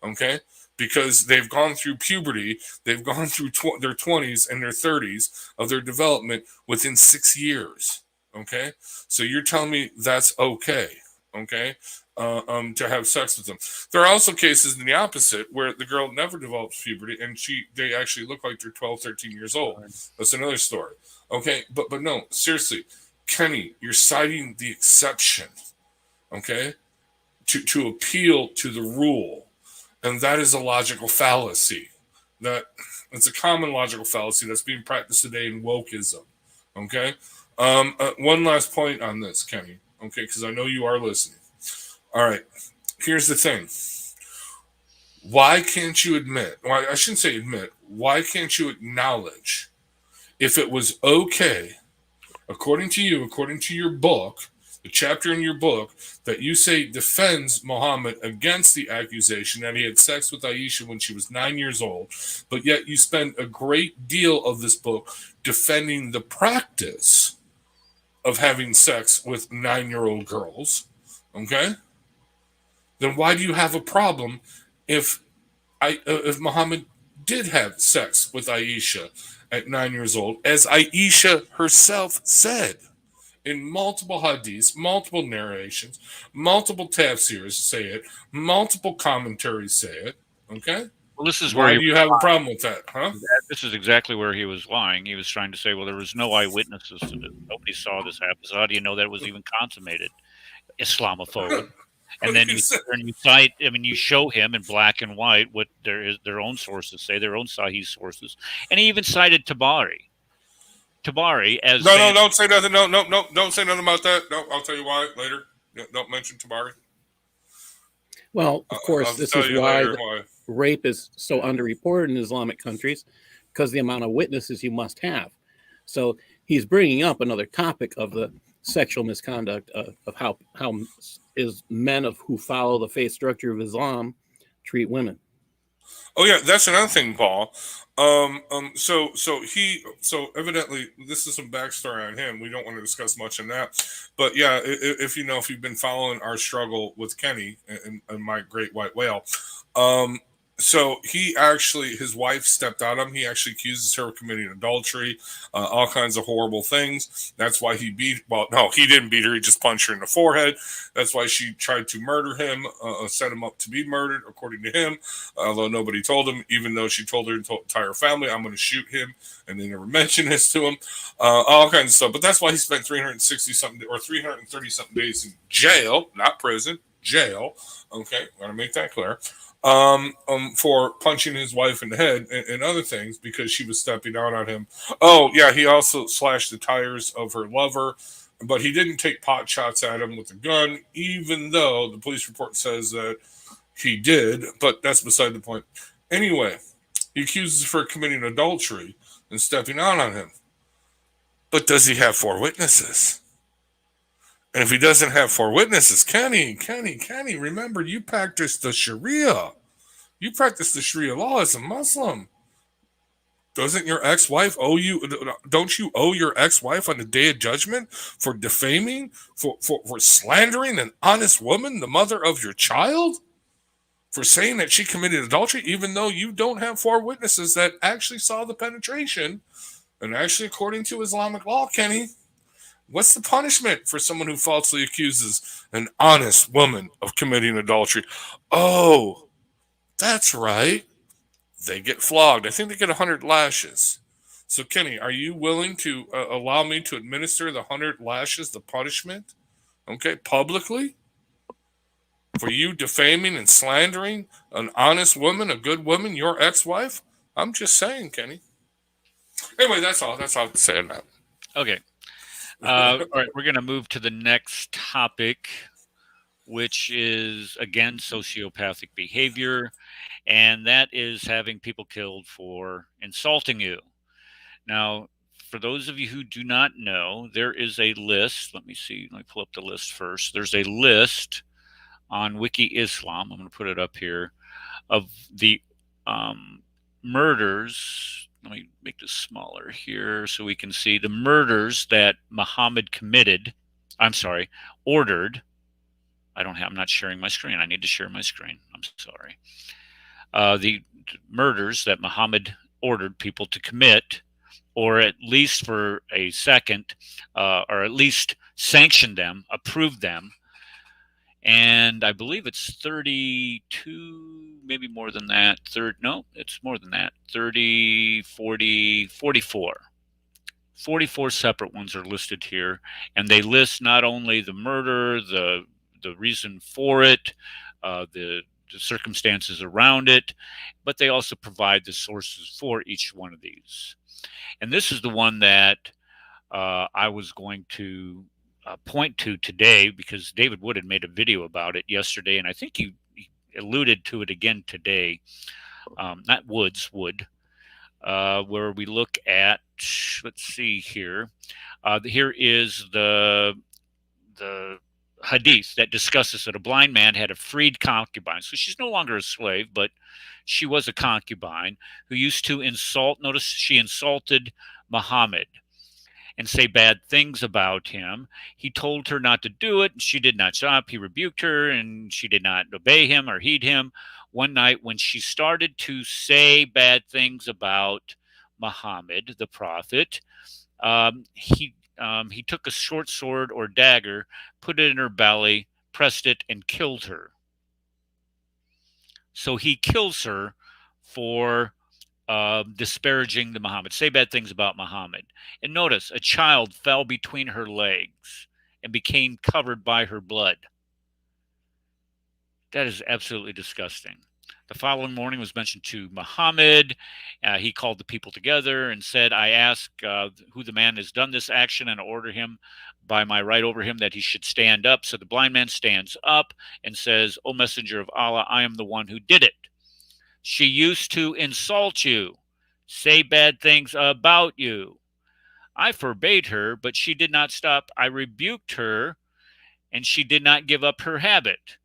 Okay, because they've gone through puberty, they've gone through their 20s and their 30s of their development within 6 years. Okay, so you're telling me that's okay? Okay, to have sex with them. There are also cases in the opposite where the girl never develops puberty and they actually look like they're 12, 13 years old. That's another story. Okay, but no, seriously, Kenny, you're citing the exception. Okay, to appeal to the rule. And that is a logical fallacy. It's a common logical fallacy that's being practiced today in wokeism. Okay? One last point on this, Kenny. Okay, because I know you are listening. All right. Here's the thing. Why can't you admit, well, I shouldn't say admit, why can't you acknowledge if it was okay, according to you, according to your book, the chapter in your book that you say defends Muhammad against the accusation that he had sex with Aisha when she was 9 years old, but yet you spend a great deal of this book defending the practice of having sex with 9-year-old girls, okay? Then why do you have a problem if Muhammad did have sex with Aisha at 9 years old, as Aisha herself said? In multiple hadiths, multiple narrations, multiple tafsirs say it, multiple commentaries say it. Okay? Well, this is why do you have a problem with that, huh? This is exactly where he was lying. He was trying to say, well, there was no eyewitnesses to this. Nobody saw this happen. So how do you know that it was even consummated? Islamophobe. And then you cite, I mean, you show him in black and white what their own sources say, their own Sahih sources. And he even cited Tabari as no, don't say nothing. No, don't say nothing about that. No, I'll tell you why later. Don't mention Tabari. Well, of course, this is why rape is so underreported in Islamic countries, because the amount of witnesses you must have. So he's bringing up another topic of the sexual misconduct of how is men who follow the faith structure of Islam treat women. Oh yeah, that's another thing, Paul. So evidently this is some backstory on him. We don't want to discuss much on that, but yeah, if you've been following our struggle with Kenny and my great white whale, so his wife stepped out on him. He actually accuses her of committing adultery, all kinds of horrible things. That's why he didn't beat her. He just punched her in the forehead. That's why she tried to murder him, set him up to be murdered, according to him. Although nobody told him, even though she told her entire family, I'm going to shoot him. And they never mentioned this to him. All kinds of stuff. But that's why he spent 360-something or 330-something days in jail, not prison, jail. Okay, want to make that clear. For punching his wife in the head and other things because she was stepping out on him. Oh, yeah, he also slashed the tires of her lover, but he didn't take pot shots at him with a gun, even though the police report says that he did, but that's beside the point. Anyway, he accuses her of committing adultery and stepping out on him. But does he have 4 witnesses? And if he doesn't have 4 witnesses, Kenny, remember, you practice the Sharia. You practice the Sharia law as a Muslim. Doesn't your ex-wife owe you? Don't you owe your ex-wife on the day of judgment for defaming, for slandering an honest woman, the mother of your child? For saying that she committed adultery, even though you don't have 4 witnesses that actually saw the penetration. And actually, according to Islamic law, Kenny, what's the punishment for someone who falsely accuses an honest woman of committing adultery? Oh, that's right. They get flogged. I think they get 100 lashes. So, Kenny, are you willing to allow me to administer the 100 lashes, the punishment, okay, publicly? For you defaming and slandering an honest woman, a good woman, your ex-wife? I'm just saying, Kenny. Anyway, that's all. That's all I have to say on that. Okay. All right, we're going to move to the next topic, which is, again, sociopathic behavior, and that is having people killed for insulting you. Now, for those of you who do not know, there is a list. Let me see. Let me pull up the list first. There's a list on Wiki Islam. I'm going to put it up here of the murders. Let me make this smaller here so we can see the murders that Muhammad committed. I'm sorry, ordered. I'm not sharing my screen. I need to share my screen. I'm sorry. The murders that Muhammad ordered people to commit, or at least for a second, or at least sanctioned them, approved them. And I believe it's 32, maybe more than that. No, it's more than that. 30, 40, 44. 44 separate ones are listed here. And they list not only the murder, the reason for it, the circumstances around it, but they also provide the sources for each one of these. And this is the one that I was going to point to today, because David Wood had made a video about it yesterday, and I think he alluded to it again today. Not Wood, where we look at, let's see here. Here is the hadith that discusses that a blind man had a freed concubine. So she's no longer a slave, but she was a concubine who used to insult. Notice she insulted Muhammad and say bad things about him. He told her not to do it, and she did not stop. He rebuked her, and she did not obey him or heed him. One night, when she started to say bad things about Muhammad, the prophet, he took a short sword or dagger, put it in her belly, pressed it, and killed her. So he kills her for disparaging the Muhammad, say bad things about Muhammad. And notice, a child fell between her legs and became covered by her blood. That is absolutely disgusting. The following morning was mentioned to Muhammad. He called the people together and said, I ask who the man has done this action, and order him by my right over him that he should stand up. So the blind man stands up and says, O messenger of Allah, I am the one who did it. She used to insult you, say bad things about you. I forbade her, but she did not stop. I rebuked her, and she did not give up her habit.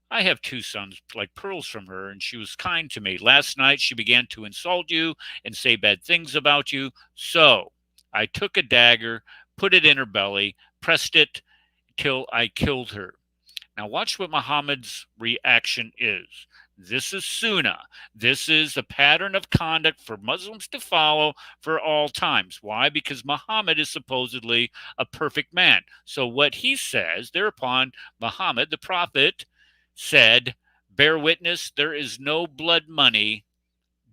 I have 2 sons like pearls from her, and she was kind to me. Last night she began to insult you and say bad things about you. So I took a dagger, put it in her belly, pressed it till I killed her. Now watch what Muhammad's reaction is. This is Sunnah. This is a pattern of conduct for Muslims to follow for all times. Why? Because Muhammad is supposedly a perfect man. So what he says, thereupon Muhammad, the prophet, said, bear witness, there is no blood money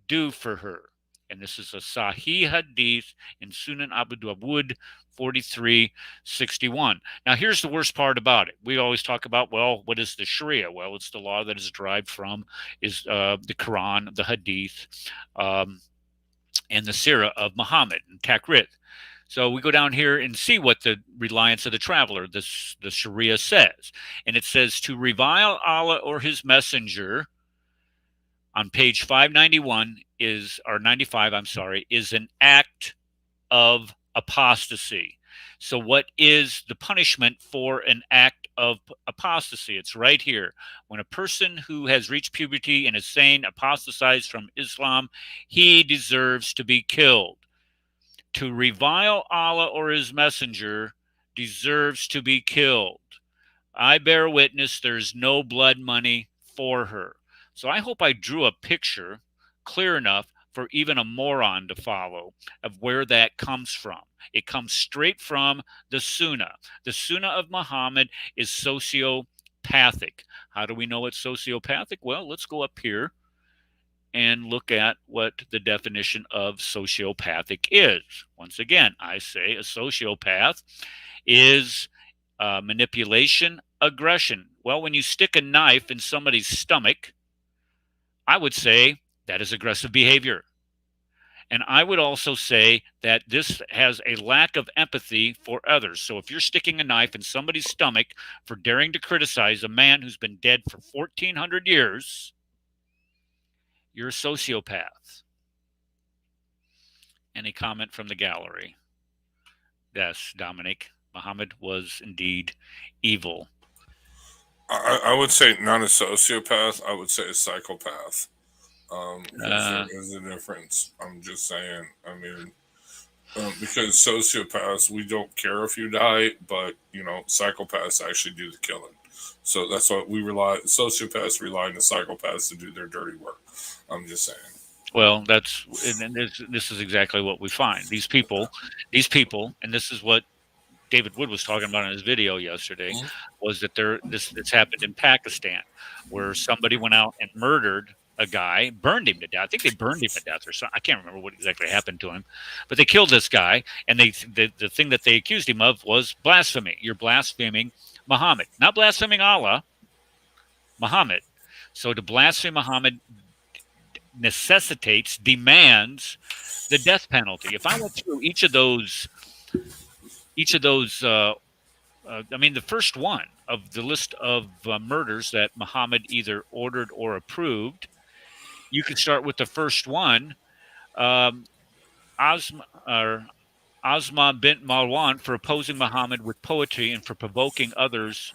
due for her. And this is a Sahih Hadith in Sunan Abu Dawud 4361. Now, here's the worst part about it. We always talk about, well, what is the Sharia? Well, it's the law that is derived from the Quran, the Hadith, and the Sirah of Muhammad, and Takrit. So we go down here and see what the reliance of the traveler, the Sharia says. And it says, to revile Allah or his messenger, on page 591 or 95, is an act of apostasy. So what is the punishment for an act of apostasy? It's right here. When a person who has reached puberty and is sane apostatized from Islam, he deserves to be killed. To revile Allah or his messenger deserves to be killed. I bear witness there's no blood money for her. So I hope I drew a picture clear enough for even a moron to follow of where that comes from. It comes straight from the Sunnah. The Sunnah of Muhammad is sociopathic. How do we know it's sociopathic? Well, let's go up here and look at what the definition of sociopathic is. Once again, I say a sociopath is manipulation, aggression. Well, when you stick a knife in somebody's stomach, I would say that is aggressive behavior. And I would also say that this has a lack of empathy for others. So if you're sticking a knife in somebody's stomach for daring to criticize a man who's been dead for 1,400 years, you're a sociopath. Any comment from the gallery? Yes, Dominic. Muhammad was indeed evil. I would say not a sociopath. I would say a psychopath. There is a difference. I'm just saying. I mean, because sociopaths, we don't care if you die, but psychopaths actually do the killing. So that's what sociopaths rely on the psychopaths to do their dirty work. I'm just saying. Well, this is exactly what we find. These people, and this is what David Wood was talking about in his video yesterday, was that this happened in Pakistan, where somebody went out and murdered a guy, burned him to death. I think they burned him to death or something. I can't remember what exactly happened to him, but they killed this guy, and the thing that they accused him of was blasphemy. You're blaspheming Muhammad, not blaspheming Allah, Muhammad. So to blaspheme Muhammad demands the death penalty. If I went through each of those, I mean, the first one of the list of murders that Muhammad either ordered or approved, you could start with the first one, Asma bint Marwan, for opposing Muhammad with poetry and for provoking others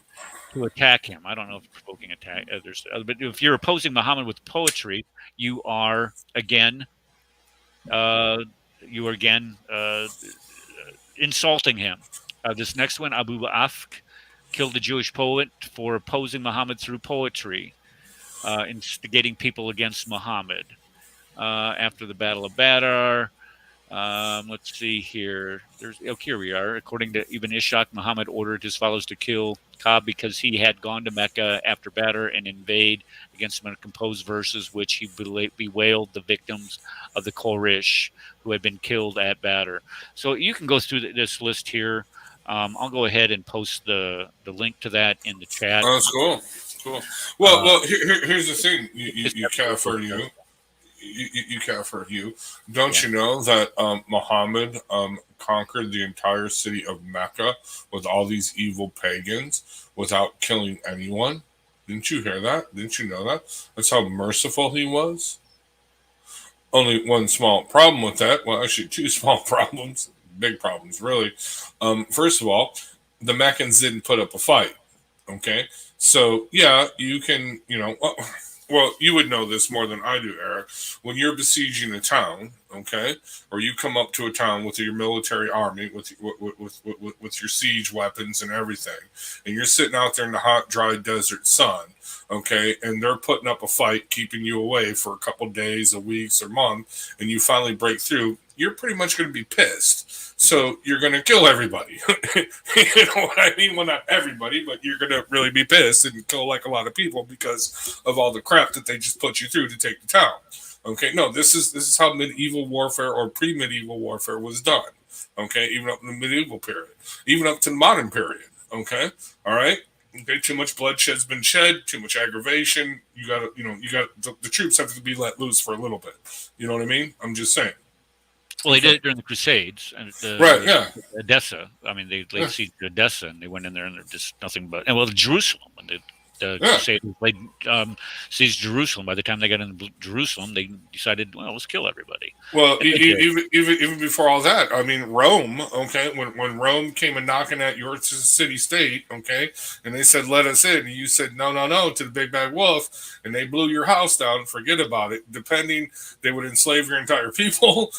to attack him. I don't know if provoking others, but if you're opposing Muhammad with poetry, you are again insulting him. This next one, Abu Afk, killed a Jewish poet for opposing Muhammad through poetry, instigating people against Muhammad. After the Battle of Badr, let's see here. Here we are. According to Ibn Ishaq, Muhammad ordered his followers to kill Ka'b because he had gone to Mecca after Badr and invade against him and composed verses which he bewailed the victims of the Quraysh who had been killed at Badr. So you can go through this list here. I'll go ahead and post the link to that in the chat. Oh, that's cool. Cool. Well, here's the thing. You kafir, you kafir, you. Don't you know that Muhammad conquered the entire city of Mecca with all these evil pagans without killing anyone? Didn't you hear that? Didn't you know that? That's how merciful he was. Only one small problem with that. Well, actually, two small problems. Big problems, really. First of all, the Meccans didn't put up a fight. Okay, so yeah, you can, well, you would know this more than I do, Eric. When you're besieging a town, okay, or you come up to a town with your military army, with your siege weapons and everything, and you're sitting out there in the hot, dry desert sun, okay, and they're putting up a fight, keeping you away for a couple days, or weeks, or month, and you finally break through, you're pretty much going to be pissed. So you're going to kill everybody. You know what I mean? Well, not everybody, but you're going to really be pissed and kill like a lot of people because of all the crap that they just put you through to take the town. Okay, no, this is how medieval warfare or pre-medieval warfare was done. Okay, even up in the medieval period, even up to the modern period. Okay, all right. Okay, too much bloodshed's been shed, too much aggravation. You got to, the troops have to be let loose for a little bit. You know what I mean? I'm just saying. Well, they did it during the Crusades, and right? Yeah, Edessa. I mean, they laid siege to Edessa, and they went in there, and they're just nothing but. And well, Jerusalem, when the Crusaders laid siege Jerusalem. By the time they got into Jerusalem, they decided, well, let's kill everybody. Well, even before all that, I mean, Rome. Okay, when Rome came and knocking at your city-state, okay, and they said, "Let us in," and you said, "No," to the big bad wolf, and they blew your house down. Forget about it. Depending, they would enslave your entire people.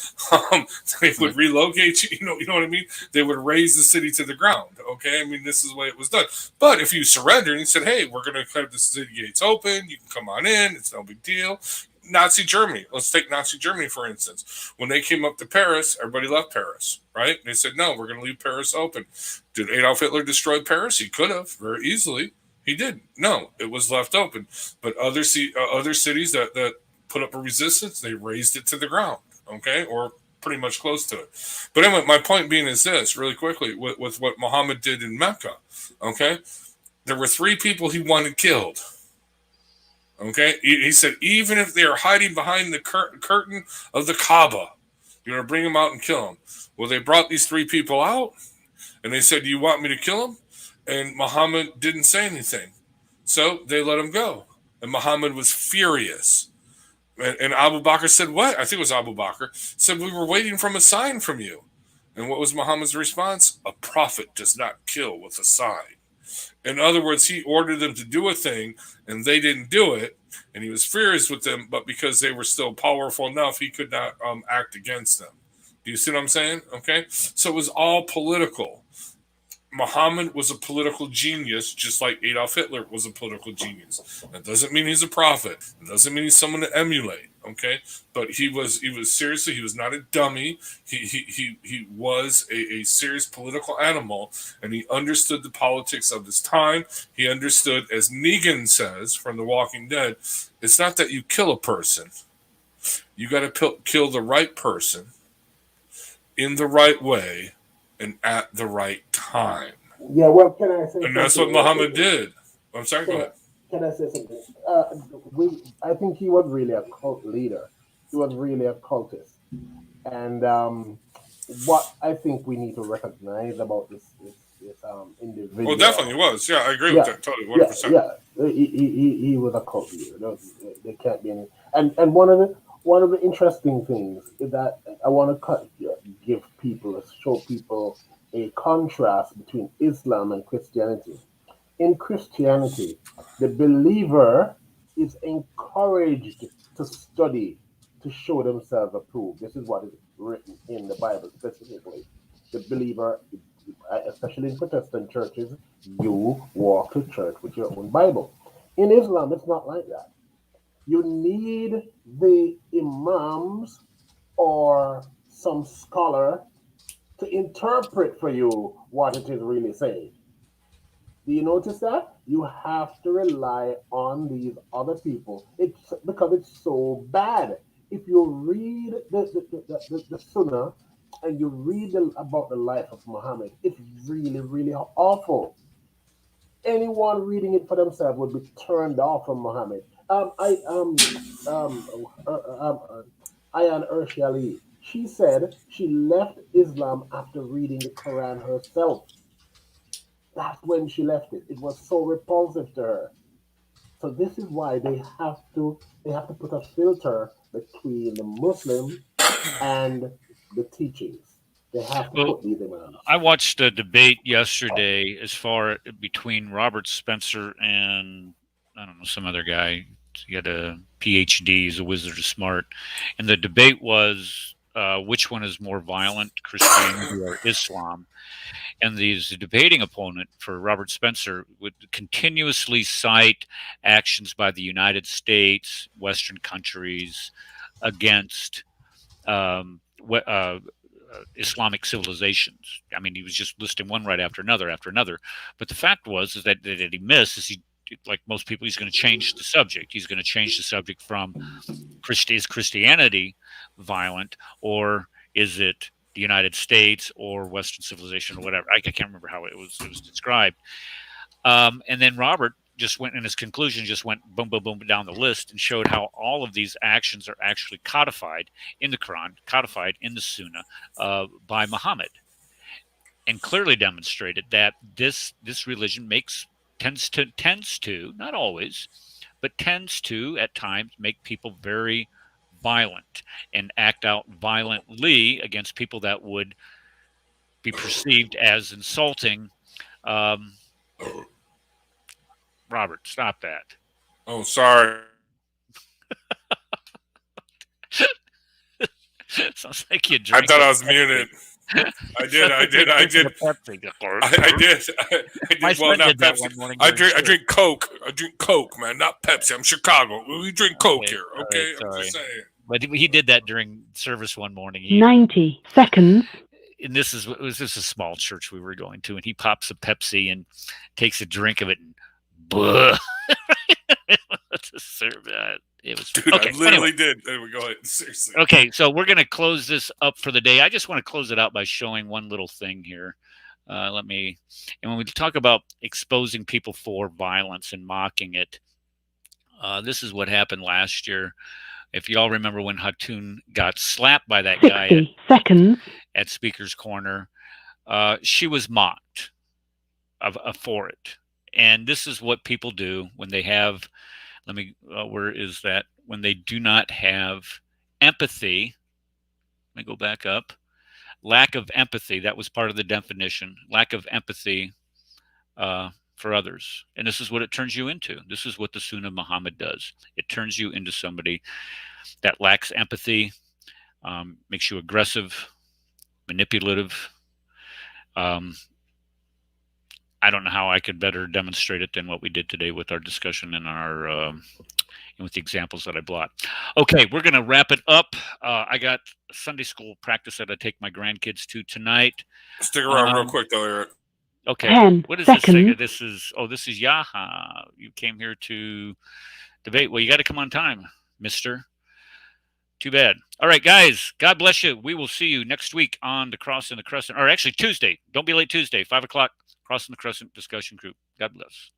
They would relocate you. You know what I mean? They would raise the city to the ground. Okay, I mean, this is the way it was done. But if you surrendered and said, "Hey, we're going to have the city gates open. You can come on in. It's no big deal." Nazi Germany. Let's take Nazi Germany, for instance. When they came up to Paris, everybody left Paris, right? They said, no, we're going to leave Paris open. Did Adolf Hitler destroy Paris? He could have very easily. He didn't. No, it was left open. But other cities that put up a resistance, they razed it to the ground, okay, or pretty much close to it. But anyway, my point being is this, really quickly, with what Muhammad did in Mecca, okay, there were 3 people he wanted killed. Okay, he said, even if they are hiding behind the curtain of the Kaaba, you're going to bring them out and kill them. Well, they brought these 3 people out, and they said, do you want me to kill them? And Muhammad didn't say anything. So they let him go. And Muhammad was furious. And Abu Bakr said, what? I think it was Abu Bakr, said, we were waiting for a sign from you. And what was Muhammad's response? A prophet does not kill with a sign. In other words, he ordered them to do a thing, and they didn't do it, and he was furious with them, but because they were still powerful enough, he could not act against them. Do you see what I'm saying? Okay? So it was all political. Muhammad was a political genius, just like Adolf Hitler was a political genius. That doesn't mean he's a prophet. It doesn't mean he's someone to emulate. Okay, but he was seriously. He was not a dummy. He was a serious political animal, and he understood the politics of his time. He understood, as Negan says from The Walking Dead, it's not that you kill a person. You got to kill the right person in the right way and at the right time. Yeah, well, can I say? And that's what Muhammad did. I'm sorry. Go ahead. Can I say something? I think he was really a cult leader. He was really a cultist. And what I think we need to recognize about this individual. Well, definitely was. Yeah, I agree with that totally. 100%. Yeah. He was a cult leader. There can't be any. And one of the interesting things is that I want to show people a contrast between Islam and Christianity. In Christianity, the believer is encouraged to study to show themselves approved. This is what is written in the Bible specifically. The believer, especially in Protestant churches, you walk to church with your own Bible. In Islam, it's not like that. You need the imams or some scholar to interpret for you what it is really saying. Do you notice that? You have to rely on these other people. It's because it's so bad. If you read the Sunnah and you read about the life of Muhammad, it's really, really awful. Anyone reading it for themselves would be turned off from Muhammad. Ayan Urshali, she said she left Islam after reading the Quran herself. That's when she left it. It was so repulsive to her. So this is why they have to put a filter between the Muslim and the teachings. They have to put these around. I watched a debate yesterday between Robert Spencer and I don't know, some other guy. He had a PhD. He's a wizard of smart. And the debate was which one is more violent, Christianity or Islam? And the debating opponent for Robert Spencer would continuously cite actions by the United States, Western countries against Islamic civilizations. I mean, he was just listing one right after another. But the fact was that he missed is like most people, he's going to change the subject. He's going to change the subject from is Christianity violent, or is it the United States or Western civilization or whatever. I can't remember how it was described. And then Robert just went in his conclusion, just went boom, boom, boom down the list and showed how all of these actions are actually codified in the Quran, codified in the Sunnah by Muhammad, and clearly demonstrated that this religion tends to, not always, but tends to at times make people very violent and act out violently against people that would be perceived as insulting. Robert, stop that. Oh, sorry. Sounds like you drank. I thought I was muted. I did. Well, not Pepsi. I drink Coke. I drink Coke, man, not Pepsi. I'm Chicago. We drink Coke here, okay? Right, I'm just saying. But he did that during service one morning. 90 seconds. And this is a small church we were going to, and he pops a Pepsi and takes a drink of it, and let's just serve that. It was Dude, okay. I literally Anyway. did. There we go. Seriously. Okay, so we're going to close this up for the day. I just want to close it out by showing one little thing here. And when we talk about exposing people for violence and mocking it, this is what happened last year. If you all remember when Hatun got slapped by that guy at Speaker's Corner, she was mocked for it. And this is what people do when they have, where is that? When they do not have empathy. Let me go back up. Lack of empathy. That was part of the definition. Lack of empathy for others. And this is what it turns you into. This is what the Sunnah of Muhammad does. It turns you into somebody that lacks empathy, makes you aggressive, manipulative. I don't know how I could better demonstrate it than what we did today with our discussion and our and with the examples that I brought. Okay, we're going to wrap it up. I got Sunday school practice that I take my grandkids to tonight. Stick around real quick, though, Eric. Okay. 10 what is seconds. this? This is Yaha. You came here to debate. Well, you got to come on time, mister. Too bad. All right, guys. God bless you. We will see you next week on the Cross and the Crescent. Or actually Tuesday. Don't be late Tuesday, 5 o'clock. Cross and the Crescent discussion group. God bless.